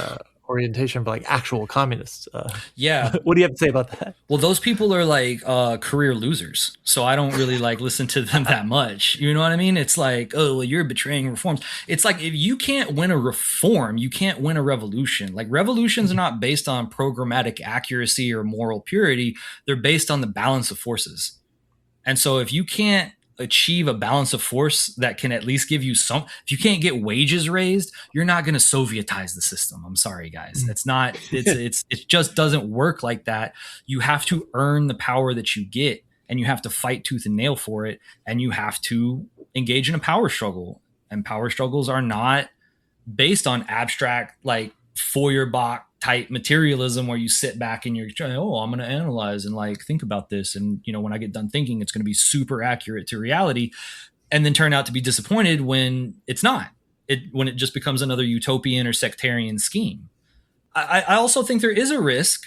orientation for like actual communists. Yeah. What do you have to say about that? Well, those people are like career losers. So I don't really like listen to them that much. You know what I mean? It's like, oh, well, you're betraying reforms. It's like, if you can't win a reform, you can't win a revolution. Like revolutions are not based on programmatic accuracy or moral purity. They're based on the balance of forces. And so if you can't achieve a balance of force that can at least give you some, if you can't get wages raised, you're not going to Sovietize the system. I'm sorry, guys. It's not, it just doesn't work like that. You have to earn the power that you get, and you have to fight tooth and nail for it. And you have to engage in a power struggle, and power struggles are not based on abstract, like Feuerbach type materialism where you sit back and you're trying, oh, I'm going to analyze and like think about this, and you know, when I get done thinking, it's going to be super accurate to reality, and then turn out to be disappointed when it's not. When it just becomes another utopian or sectarian scheme. I also think there is a risk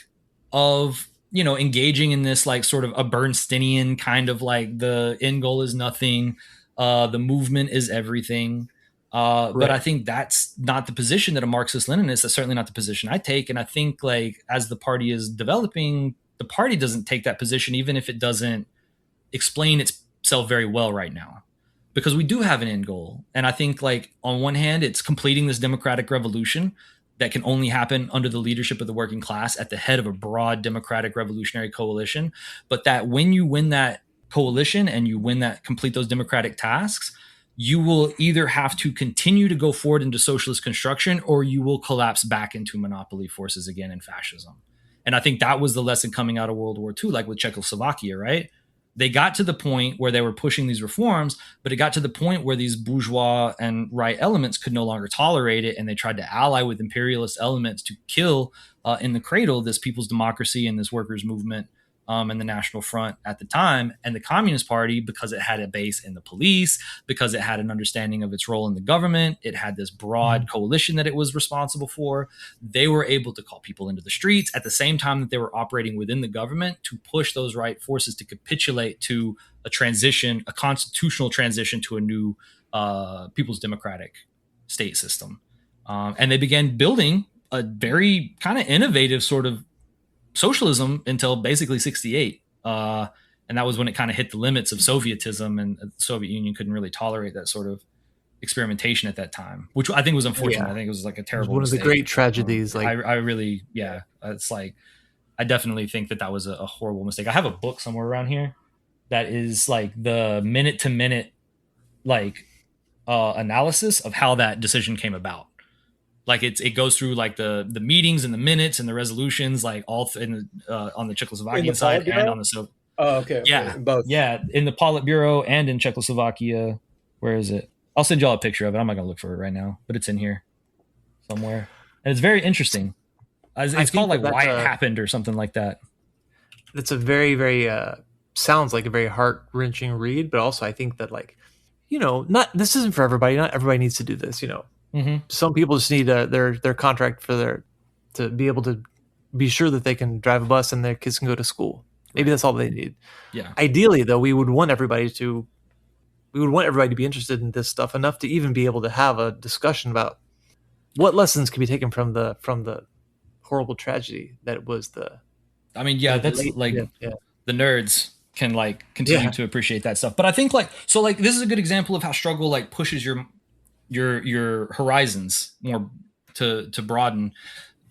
of, you know, engaging in this like sort of a Bernsteinian kind of like the end goal is nothing, the movement is everything. But I think that's not the position that a Marxist-Leninist, that's certainly not the position I take. And I think like as the party is developing, the party doesn't take that position, even if it doesn't explain itself very well right now, because we do have an end goal. And I think like on one hand, it's completing this democratic revolution that can only happen under the leadership of the working class at the head of a broad democratic revolutionary coalition. But that when you win that coalition and you win that, complete those democratic tasks, you will either have to continue to go forward into socialist construction, or you will collapse back into monopoly forces again in fascism. And I think that was the lesson coming out of World War II, like with Czechoslovakia, right? They got to the point where they were pushing these reforms, but it got to the point where these bourgeois and right elements could no longer tolerate it. And they tried to ally with imperialist elements to kill in the cradle this people's democracy and this workers' movement and the National Front at the time. And the Communist Party, because it had a base in the police, because it had an understanding of its role in the government, it had this broad coalition that it was responsible for. They were able to call people into the streets at the same time that they were operating within the government to push those right forces to capitulate to a transition, a constitutional transition to a new people's democratic state system. And they began building a very kind of innovative sort of socialism until basically 68. And that was when it kind of hit the limits of Sovietism, and the Soviet Union couldn't really tolerate that sort of experimentation at that time, which I think was unfortunate. I think it was like a terrible one mistake. Of the great tragedies. I really, it's like, I definitely think that was a horrible mistake. I have a book somewhere around here that is like the minute to minute, like analysis of how that decision came about. Like it goes through like the meetings and the minutes and the resolutions, like all on the Czechoslovakian side and on the Soviet. Oh, okay. Yeah, both. Yeah, in the Politburo and in Czechoslovakia. Where is it? I'll send y'all a picture of it. I'm not gonna look for it right now, but it's in here somewhere, and it's very interesting. It's called like Why It Happened or something like that. It's a very, very sounds like a very heart-wrenching read, but also I think that, like, not this isn't for everybody. Not everybody needs to do this. Some people just need their contract to be able to be sure that they can drive a bus and their kids can go to school. Maybe that's all they need. Yeah. Ideally, though, we would want everybody to be interested in this stuff enough to even be able to have a discussion about what lessons can be taken from the horrible tragedy that was the. I mean, that's the nerds can like continue to appreciate that stuff. But I think this is a good example of how struggle like pushes your horizons more to broaden,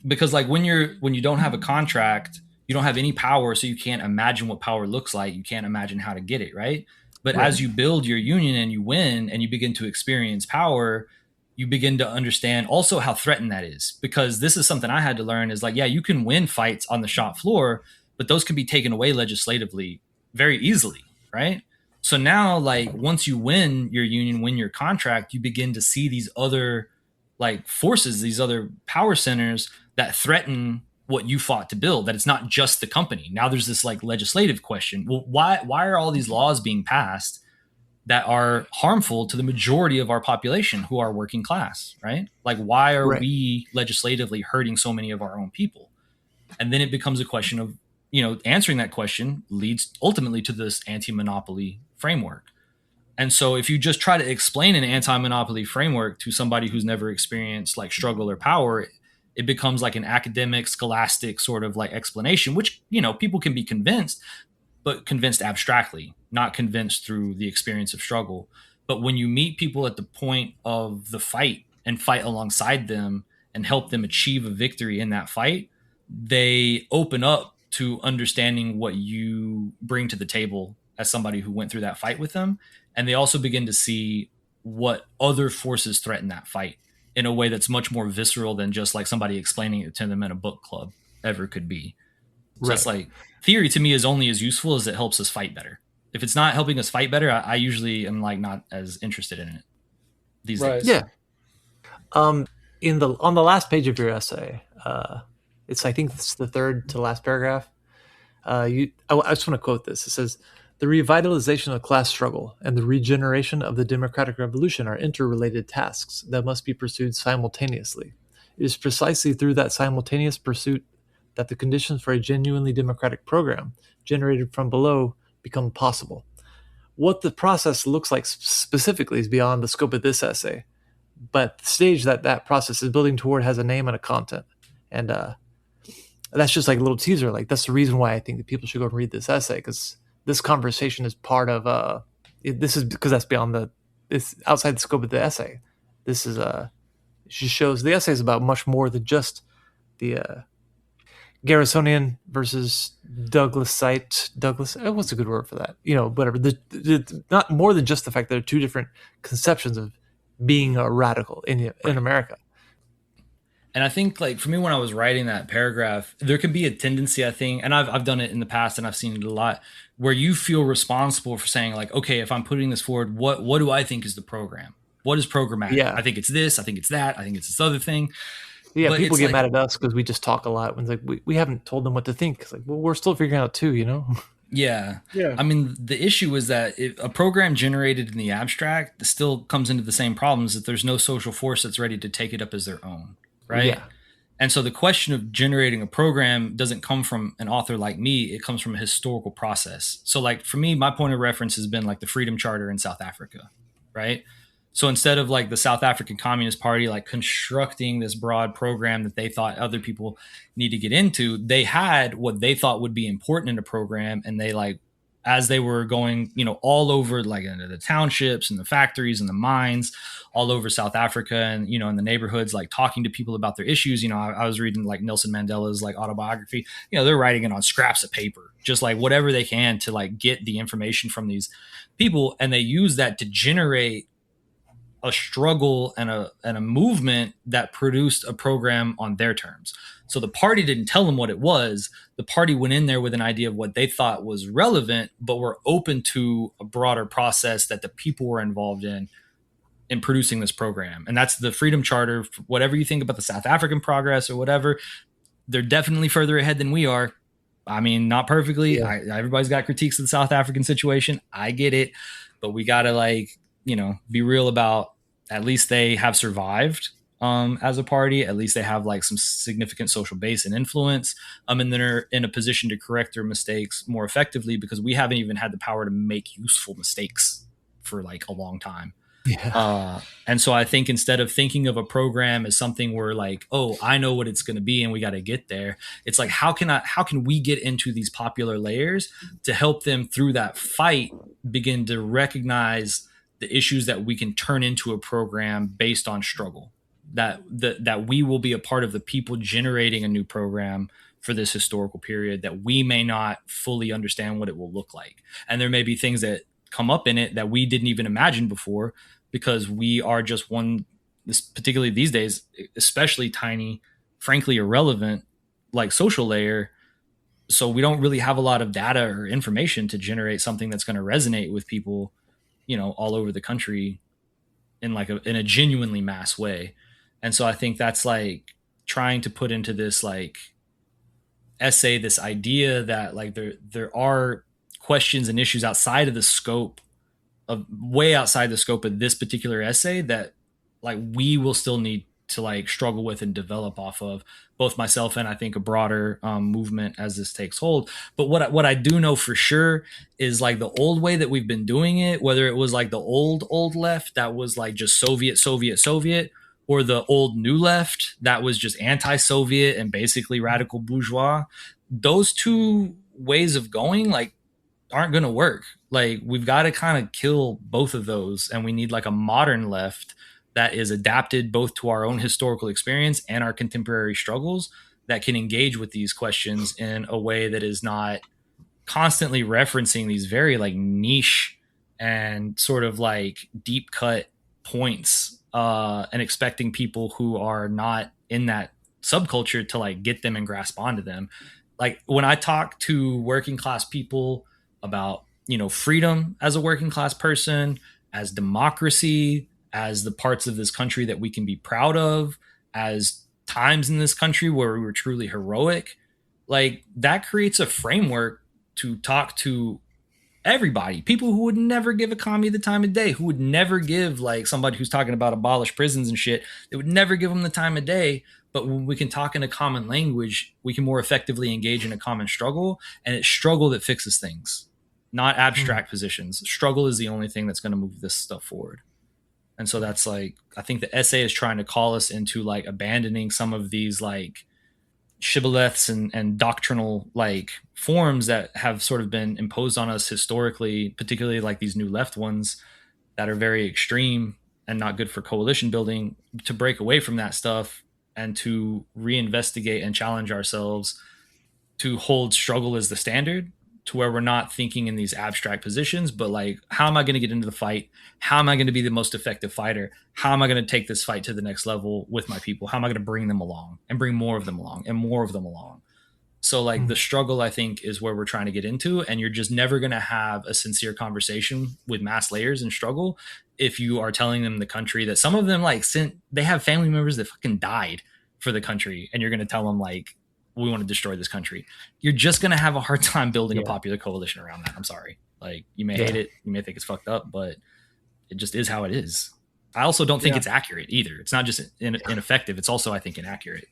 because like when you don't have a contract, you don't have any power, so you can't imagine what power looks like. You can't imagine how to get it, right? But as you build your union and you win and you begin to experience power, you begin to understand also how threatened that is. Because this is something I had to learn is like, you can win fights on the shop floor, but those can be taken away legislatively very easily, right? So now, like, once you win your union, win your contract, you begin to see these other like forces, these other power centers that threaten what you fought to build, that it's not just the company. Now there's this like legislative question. Well, why are all these laws being passed that are harmful to the majority of our population who are working class, right? Like, why are we legislatively hurting so many of our own people? And then it becomes a question of, answering that question leads ultimately to this anti-monopoly framework. And so if you just try to explain an anti-monopoly framework to somebody who's never experienced like struggle or power, it becomes like an academic, scholastic sort of like explanation, which, people can be convinced, but convinced abstractly, not convinced through the experience of struggle. But when you meet people at the point of the fight and fight alongside them and help them achieve a victory in that fight, they open up to understanding what you bring to the table as somebody who went through that fight with them. And they also begin to see what other forces threaten that fight in a way that's much more visceral than just like somebody explaining it to them in a book club ever could be. So it's like, theory to me is only as useful as it helps us fight better. If it's not helping us fight better, I usually am like not as interested in it these days. Yeah. On the last page of your essay, I think it's the third to last paragraph. I just want to quote this. It says, "The revitalization of class struggle and the regeneration of the democratic revolution are interrelated tasks that must be pursued simultaneously. It is precisely through that simultaneous pursuit that the conditions for a genuinely democratic program generated from below become possible." What the process looks like specifically is beyond the scope of this essay, but the stage that process is building toward has a name and a content. And that's just like a little teaser. Like, that's the reason why I think that people should go and read this essay, because this conversation is part of this is because that's beyond it's outside the scope of the essay. This is it just shows the essay is about much more than just the Garrisonian versus Douglasite. What's a good word for that? Whatever. The not more than just the fact that there are two different conceptions of being a radical in America. And I think like for me, when I was writing that paragraph, there can be a tendency, I think, and I've done it in the past and I've seen it a lot, where you feel responsible for saying like, okay, if I'm putting this forward, what do I think is the program? What is programmatic? Yeah. I think it's this, I think it's that, I think it's this other thing. Yeah, but people get mad at us because we just talk a lot. When it's like we haven't told them what to think. It's like, well, we're still figuring out too, you know? Yeah. I mean, the issue is that if a program generated in the abstract still comes into the same problems, that there's no social force that's ready to take it up as their own, right? Yeah. And so the question of generating a program doesn't come from an author like me. It comes from a historical process. So like for me, my point of reference has been like the Freedom Charter in South Africa, right? So instead of like the South African Communist Party, like constructing this broad program that they thought other people need to get into, they had what they thought would be important in a program. And they like, as they were going, you know, all over like into the townships and the factories and the mines all over South Africa and, you know, in the neighborhoods, like talking to people about their issues. You know, I was reading like Nelson Mandela's like autobiography, you know, they're writing it on scraps of paper, just like whatever they can to like get the information from these people. And they use that to generate a struggle and a movement that produced a program on their terms. So the party didn't tell them what it was. The party went in there with an idea of what they thought was relevant, but were open to a broader process that the people were involved in producing this program. And that's the Freedom Charter. Whatever you think about the South African progress or whatever, they're definitely further ahead than we are. I mean, not perfectly. Yeah. Everybody's got critiques of the South African situation. I get it, but we got to like, you know, be real about at least they have survived as a party. At least they have like some significant social base and influence. And they're in a position to correct their mistakes more effectively because we haven't even had the power to make useful mistakes for like a long time. Yeah. And so I think instead of thinking of a program as something where like, oh, I know what it's going to be and we got to get there. It's like, how can we get into these popular layers to help them through that fight begin to recognize the issues that we can turn into a program based on struggle, that we will be a part of the people generating a new program for this historical period that we may not fully understand what it will look like. And there may be things that come up in it that we didn't even imagine before because we are just particularly these days, especially tiny, frankly, irrelevant, like social layer. So we don't really have a lot of data or information to generate something that's going to resonate with people, you know, all over the country in like in a genuinely mass way. And so I think that's like trying to put into this like essay, this idea that like there are questions and issues outside of the scope of way outside the scope of this particular essay that like we will still need to like struggle with and develop off of, both myself and I think a broader movement as this takes hold. But what I do know for sure is like the old way that we've been doing it, whether it was like the old left that was like just Soviet, or the old new left that was just anti-Soviet and basically radical bourgeois, those two ways of going like aren't going to work. Like we've got to kind of kill both of those, and we need like a modern left that is adapted both to our own historical experience and our contemporary struggles that can engage with these questions in a way that is not constantly referencing these very like niche and sort of like deep cut points and expecting people who are not in that subculture to like get them and grasp onto them. Like when I talk to working class people about, you know, freedom as a working class person, as democracy, as the parts of this country that we can be proud of, as times in this country where we were truly heroic, like that creates a framework to talk to everybody, people who would never give a commie the time of day, who would never give like somebody who's talking about abolish prisons and shit, they would never give them the time of day. But when we can talk in a common language, we can more effectively engage in a common struggle, and it's struggle that fixes things, not abstract positions. Struggle is the only thing that's going to move this stuff forward. And so that's like, I think the essay is trying to call us into like abandoning some of these like shibboleths and doctrinal like forms that have sort of been imposed on us historically, particularly like these new left ones that are very extreme and not good for coalition building, to break away from that stuff and to reinvestigate and challenge ourselves to hold struggle as the standard, to where we're not thinking in these abstract positions, but like, how am I going to get into the fight? How am I going to be the most effective fighter? How am I going to take this fight to the next level with my people? How am I going to bring them along and bring more of them along and more of them along? So like the struggle, I think, is where we're trying to get into, and you're just never going to have a sincere conversation with mass layers and struggle if you are telling them the country that some of them like they have family members that fucking died for the country, and you're going to tell them like, we want to destroy this country. You're just going to have a hard time building a popular coalition around that. I'm sorry. Like, you may hate it. You may think it's fucked up, but it just is how it is. I also don't think it's accurate either. It's not just ineffective. It's also, I think, inaccurate.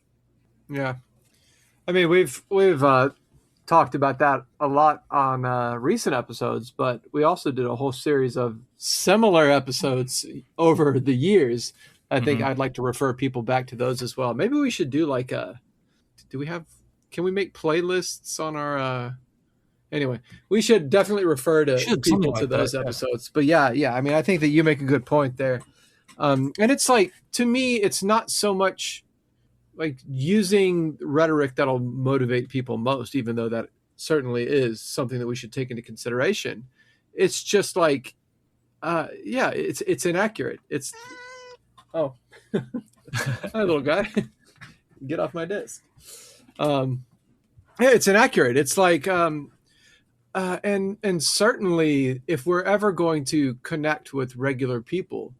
Yeah. I mean, we've talked about that a lot on recent episodes, but we also did a whole series of similar episodes over the years. I think I'd like to refer people back to those as well. Maybe we should do like can we make playlists on our, anyway, we should definitely refer to people to those episodes. But yeah. I mean, I think that you make a good point there. And it's like, to me, it's not so much like using rhetoric that'll motivate people most, even though that certainly is something that we should take into consideration. It's just like, it's inaccurate. It's, hi, little guy, get off my disc. It's inaccurate. It's like, and certainly if we're ever going to connect with regular people,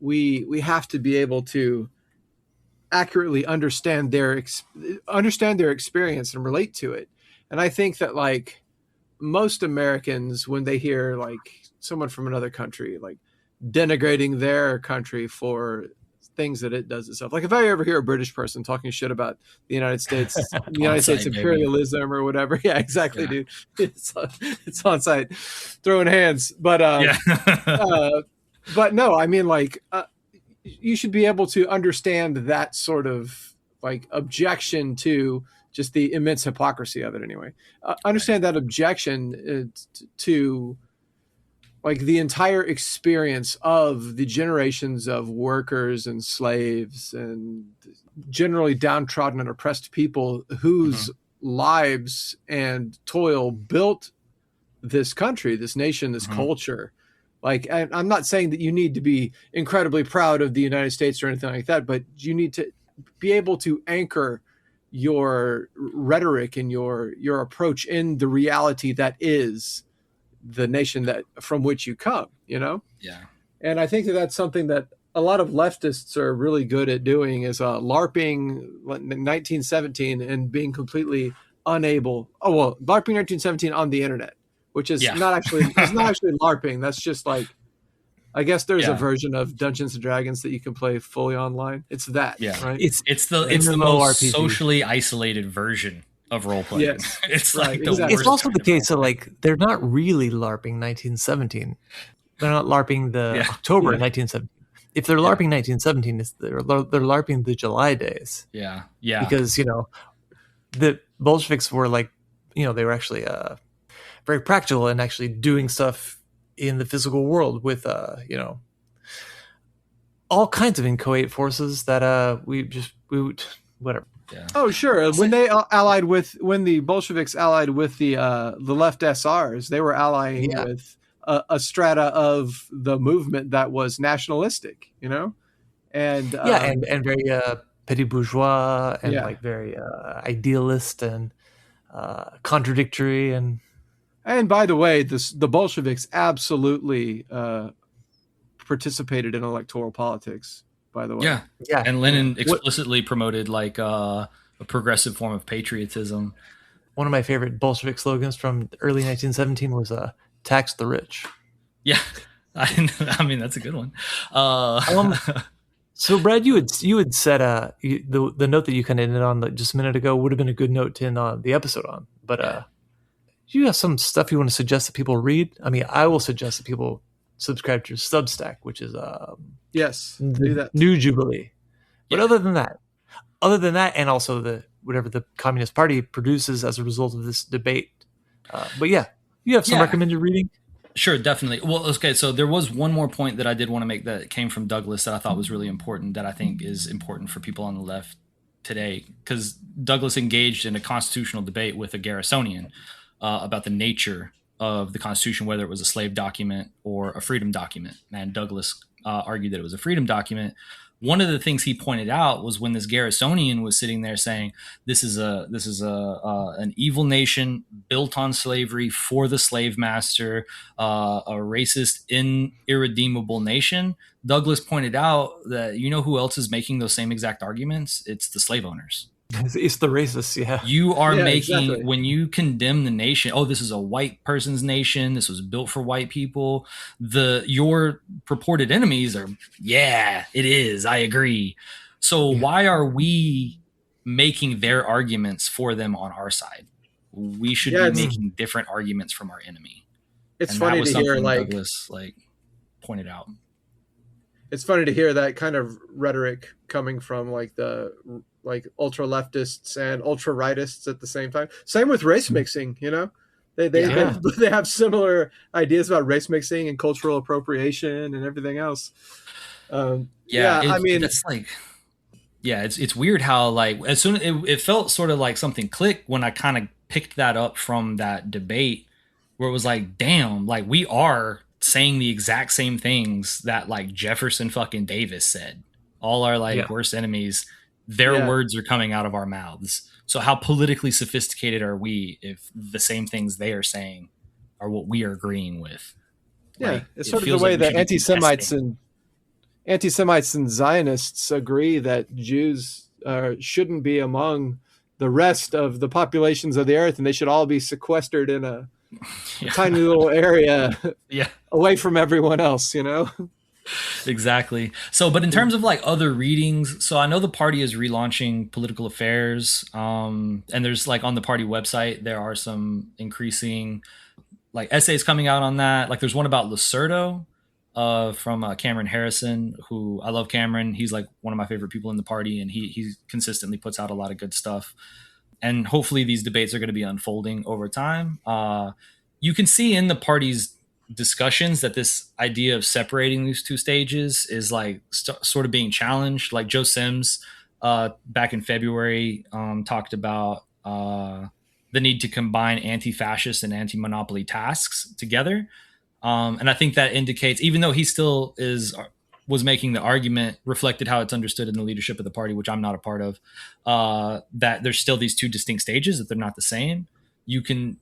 we have to be able to accurately understand their experience and relate to it. And I think that like most Americans, when they hear like someone from another country, like denigrating their country for things that it does itself. Like if I ever hear a British person talking shit about the United States, the United States imperialism or whatever. Yeah, exactly, dude. It's on site throwing hands. But, but no, I mean like, you should be able to understand that sort of like objection to just the immense hypocrisy of it anyway. Understand that objection to like the entire experience of the generations of workers and slaves and generally downtrodden and oppressed people whose lives and toil built this country, this nation, this culture. Like, I'm not saying that you need to be incredibly proud of the United States or anything like that, but you need to be able to anchor your rhetoric and your approach in the reality that is the nation that from which you come, you know? Yeah. And I think that that's something that a lot of leftists are really good at doing is LARPing 1917 and being completely unable. Oh, well, LARPing 1917 on the internet, which is not actually LARPing. That's just like, I guess there's a version of Dungeons and Dragons that you can play fully online. It's that, right? It's the most RPG. Socially isolated version of role playing. Yes. It's like the worst. It's also the case that like they're not really LARPing 1917. They're not LARPing the October 1917. If they're LARPing 1917, they're LARPing the July days. Yeah. Because the Bolsheviks were like, they were actually very practical and actually doing stuff in the physical world with all kinds of inchoate forces that we would whatever. Yeah. Oh, sure. When the Bolsheviks allied with the left SRs, they were allying with a strata of the movement that was nationalistic, and and very petit bourgeois and like very idealist and contradictory and by the way, the Bolsheviks absolutely participated in electoral politics. By the way, yeah, and Lenin explicitly promoted like a progressive form of patriotism. One of my favorite Bolshevik slogans from early 1917 was "Tax the rich." Yeah, I mean that's a good one. So Brad, you had said the note that you kind of ended on just a minute ago would have been a good note to end on the episode on, but do you have some stuff you want to suggest that people read? I mean, I will suggest that people subscribe to your Substack, which is do that. New Jubilee. But other than that, and also whatever the Communist Party produces as a result of this debate. But you have some recommended reading? Sure, definitely. Well, okay, so there was one more point that I did want to make that came from Douglas that I thought was really important, that I think is important for people on the left today, because Douglas engaged in a constitutional debate with a Garrisonian. about the nature of the Constitution, whether it was a slave document or a freedom document. And Douglas argued that it was a freedom document. One of the things he pointed out was when this Garrisonian was sitting there saying, "This is an evil nation built on slavery for the slave master, a racist, irredeemable nation." Douglas pointed out that, you know who else is making those same exact arguments? It's the slave owners. It's the racists, yeah. You are making, when you condemn the nation, oh, this is a white person's nation, this was built for white people, your purported enemies are, yeah, it is, I agree. So why are we making their arguments for them on our side? We should be making different arguments from our enemy. It's funny to hear, like, Douglas pointed out. It's funny to hear that kind of rhetoric coming from the ultra leftists and ultra rightists at the same time. Same with race mixing, they have similar ideas about race mixing and cultural appropriation and everything else. It's weird how as soon it felt sort of like something clicked when I kind of picked that up from that debate, where it was like, damn, we are saying the exact same things that Jefferson fucking Davis said. All our worst enemies, their words are coming out of our mouths. So how politically sophisticated are we if the same things they are saying are what we are agreeing with? Yeah, it's sort of the way that anti-Semites and Zionists agree that Jews shouldn't be among the rest of the populations of the earth, and they should all be sequestered in a tiny little area away from everyone else, Exactly. So, but in terms of other readings, so I know the party is relaunching political affairs, and there's on the party website, there are some increasing essays coming out on that. There's one about Lacerdo from Cameron Harrison, who I love. Cameron, he's one of my favorite people in the party, and he consistently puts out a lot of good stuff. And hopefully these debates are going to be unfolding over time. You can see in the party's discussions that this idea of separating these two stages is sort of being challenged. Joe Sims back in February talked about the need to combine anti-fascist and anti-monopoly tasks together. And I think that indicates, even though he still was making the argument, reflected how it's understood in the leadership of the party, which I'm not a part of, that there's still these two distinct stages, that they're not the same. You can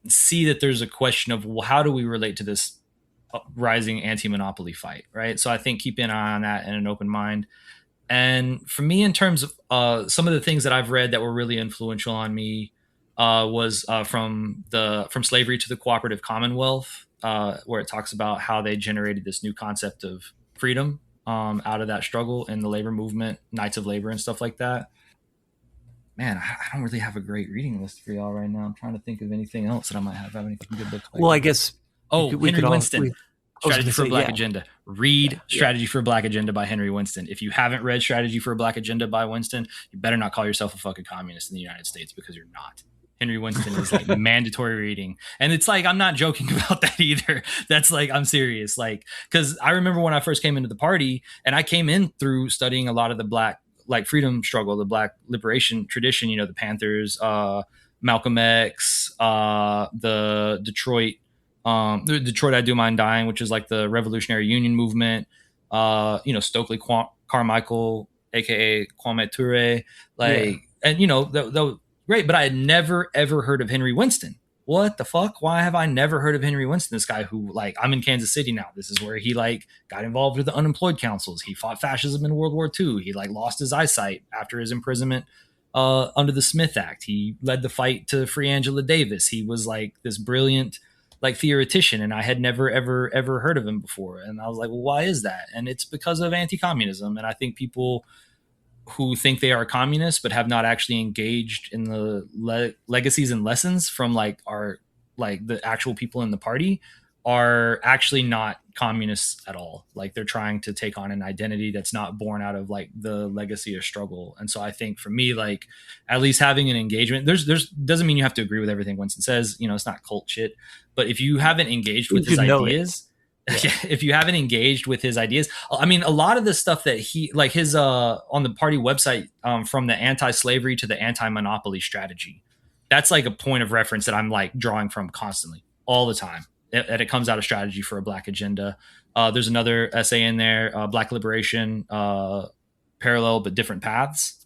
see that there's a question of, well, how do we relate to this rising anti-monopoly fight, right? So I think keep an eye on that and an open mind. And for me, in terms of some of the things that I've read that were really influential on me was from Slavery to the Cooperative Commonwealth, where it talks about how they generated this new concept of freedom out of that struggle in the labor movement, Knights of Labor and stuff like that. Man, I don't really have a great reading list for y'all right now. I'm trying to think of anything else that I might have any good books. Well, I guess. Henry Winston, Strategy for a Black Agenda. Read Strategy for a Black Agenda by Henry Winston. If you haven't read Strategy for a Black Agenda by Winston, you better not call yourself a fucking communist in the United States, because you're not. Henry Winston is mandatory reading. And it's I'm not joking about that either. That's I'm serious. Because I remember when I first came into the party, and I came in through studying a lot of the Black freedom struggle, the Black liberation tradition, the Panthers, Malcolm X, the Detroit I Do Mind Dying, which is the Revolutionary Union movement, Stokely Carmichael, aka Kwame Ture, and great, but I had never ever heard of Henry Winston. What the fuck? Why have I never heard of Henry Winston? This guy who I'm in Kansas City now. This is where he got involved with the unemployed councils. He fought fascism in World War II. He lost his eyesight after his imprisonment under the Smith Act. He led the fight to free Angela Davis. He was this brilliant theoretician, and I had never ever heard of him before. And I was well, why is that? And it's because of anti-communism. And I think people who think they are communists but have not actually engaged in the legacies and lessons from our the actual people in the party are actually not communists at all. They're trying to take on an identity that's not born out of the legacy of struggle. And so I think for me, at least having an engagement, there's doesn't mean you have to agree with everything Winston says, it's not cult shit, but if you haven't engaged with his ideas, if you haven't engaged with his ideas, I mean, a lot of the stuff that he his on the party website, from the anti-slavery to the anti-monopoly strategy, that's like a point of reference that I'm like drawing from constantly all the time. And it comes out of Strategy for a Black Agenda. There's another essay in there, Black Liberation, Parallel but Different Paths,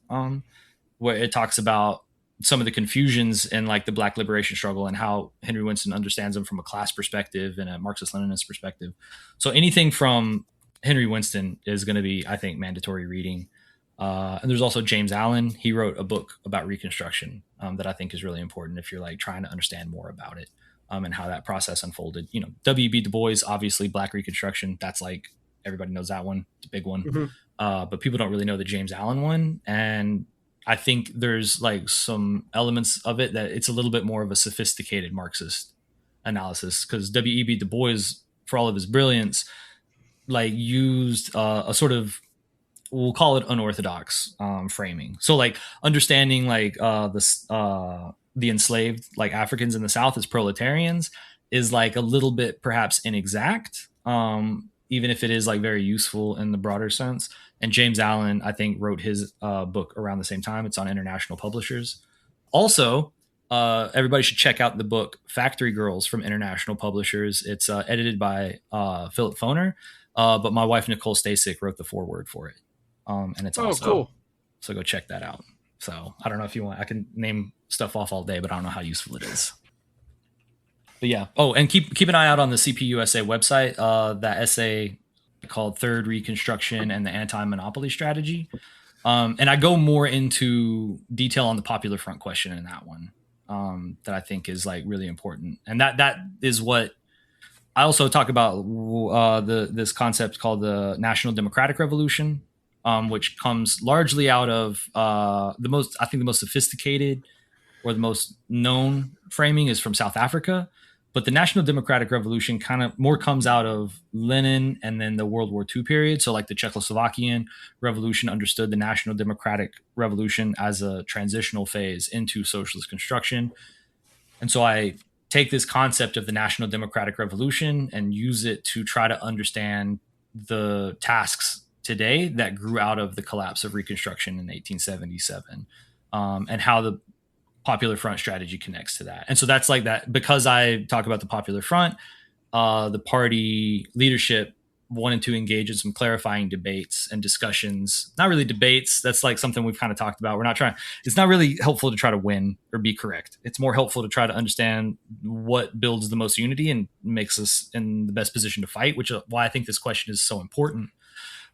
where it talks about some of the confusions in like the Black liberation struggle and how Henry Winston understands them from a class perspective and a Marxist-Leninist perspective. So anything from Henry Winston is going to be, I think, mandatory reading. And there's also James Allen. He wrote a book about Reconstruction that I think is really important if you're like trying to understand more about it and how that process unfolded. You know, W.B. Du Bois, obviously, Black Reconstruction. That's like, everybody knows that one. It's a big one. Mm-hmm. But people don't really know the James Allen one. And I think there's like some elements of it that it's a little bit more of a sophisticated Marxist analysis, because W.E.B. Du Bois, for all of his brilliance, like used a sort of, we'll call it unorthodox framing. So like understanding like the enslaved like Africans in the South as proletarians is like a little bit perhaps inexact, even if it is like very useful in the broader sense. And James Allen, I think, wrote his book around the same time. It's on International Publishers. Also, everybody should check out the book Factory Girls from International Publishers. It's edited by Philip Foner, but my wife, Nicole Stasik, wrote the foreword for it. And it's also cool. So go check that out. So I don't know if you want, I can name stuff off all day, but I don't know how useful it is. But yeah. Oh, and keep an eye out on the CPUSA website. That essay called Third Reconstruction and the Anti-Monopoly Strategy. And I go more into detail on the Popular Front question in that one, that I think is like really important. And that is what I also talk about, this concept called the National Democratic Revolution, which comes largely out of the most sophisticated or the most known framing is from South Africa. But the National Democratic Revolution kind of more comes out of Lenin and then the World War II period. So like the Czechoslovakian Revolution understood the National Democratic Revolution as a transitional phase into socialist construction. And so I take this concept of the National Democratic Revolution and use it to try to understand the tasks today that grew out of the collapse of Reconstruction in 1877, and how the Popular Front strategy connects to that. And so that's like that, because I talk about the Popular Front, the party leadership wanted to engage in some clarifying debates and discussions. Not really debates. That's like something we've kind of talked about. It's not really helpful to try to win or be correct. It's more helpful to try to understand what builds the most unity and makes us in the best position to fight, which is why I think this question is so important.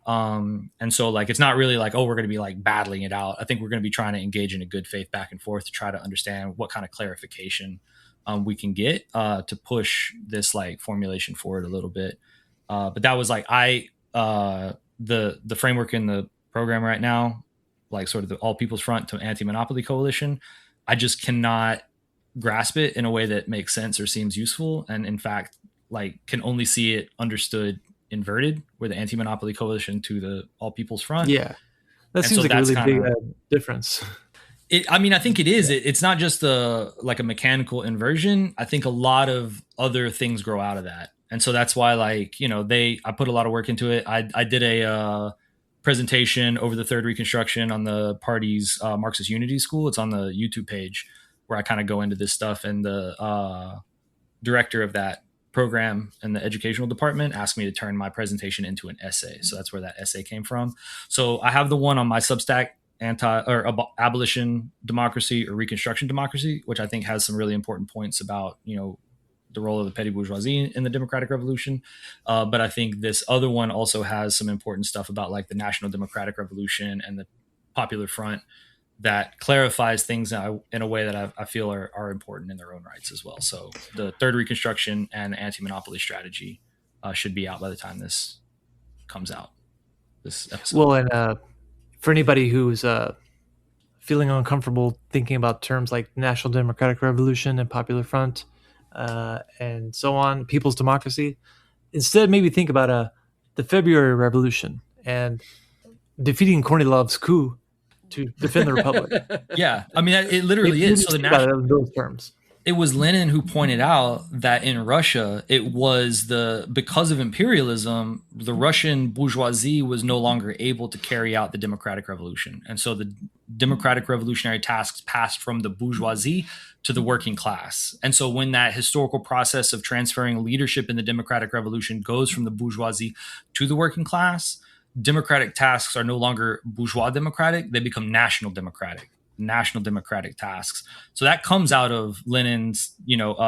And so like, it's not really like, oh, we're going to be like battling it out. I think we're going to be trying to engage in a good faith back and forth to try to understand what kind of clarification we can get to push this like formulation forward a little bit. But that was like, the framework in the program right now, like sort of the All People's Front to Anti-Monopoly Coalition, I just cannot grasp it in a way that makes sense or seems useful. And in fact, like can only see it understood inverted, where the Anti-Monopoly Coalition to the All People's Front. Yeah, that seems like a really big difference. I think it is. It's not just like a mechanical inversion. I think a lot of other things grow out of that. And so that's why, like, you know, I put a lot of work into it. I did a presentation over the Third Reconstruction on the party's Marxist Unity School. It's on the YouTube page where I kind of go into this stuff. And the director of that program in the educational department asked me to turn my presentation into an essay. So that's where that essay came from. So I have the one on my Substack, Abolition Democracy or Reconstruction Democracy, which I think has some really important points about, you know, the role of the petty bourgeoisie in the democratic revolution. But I think this other one also has some important stuff about like the National Democratic Revolution and the Popular Front that clarifies things in a way that I feel are important in their own rights as well. So the Third Reconstruction and Anti-Monopoly Strategy should be out by the time this comes out, this episode. Well, and for anybody who's feeling uncomfortable thinking about terms like National Democratic Revolution and Popular Front and so on, People's Democracy, instead maybe think about the February Revolution and defeating Kornilov's coup to defend the Republic. Yeah, I mean, it literally is. So those terms. It was Lenin who pointed out that in Russia, it was because of imperialism, the Russian bourgeoisie was no longer able to carry out the democratic revolution. And so the democratic revolutionary tasks passed from the bourgeoisie to the working class. And so when that historical process of transferring leadership in the democratic revolution goes from the bourgeoisie to the working class, democratic tasks are no longer bourgeois democratic, they become national democratic tasks. So that comes out of Lenin's,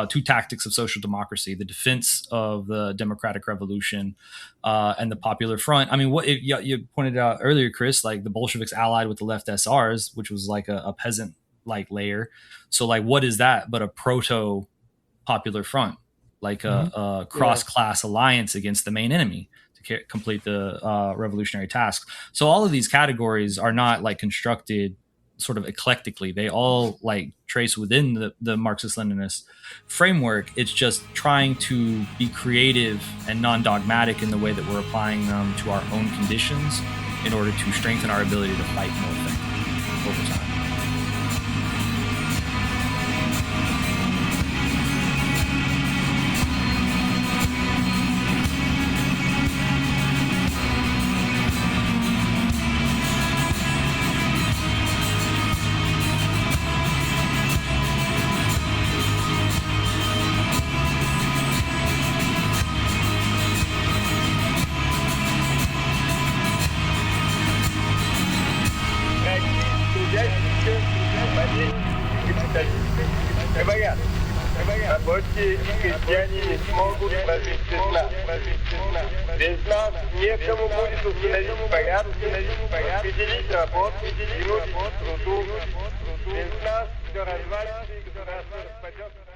two tactics of social democracy: the defense of the democratic revolution and the Popular Front. I mean, what you pointed out earlier, Chris, like the Bolsheviks allied with the left SRs, which was like a peasant like layer. So like, what is that but a proto Popular Front, like a cross-class alliance against the main enemy to complete the revolutionary task. So all of these categories are not like constructed sort of eclectically. They all like trace within the Marxist-Leninist framework. It's just trying to be creative and non-dogmatic in the way that we're applying them to our own conditions in order to strengthen our ability to fight more effectively over time. Рабочие и крестьяне не смогут прожить без нас. Без нас некому будет установить порядок, определить работу, принудить к труду. Без нас все развалится и государство распадется.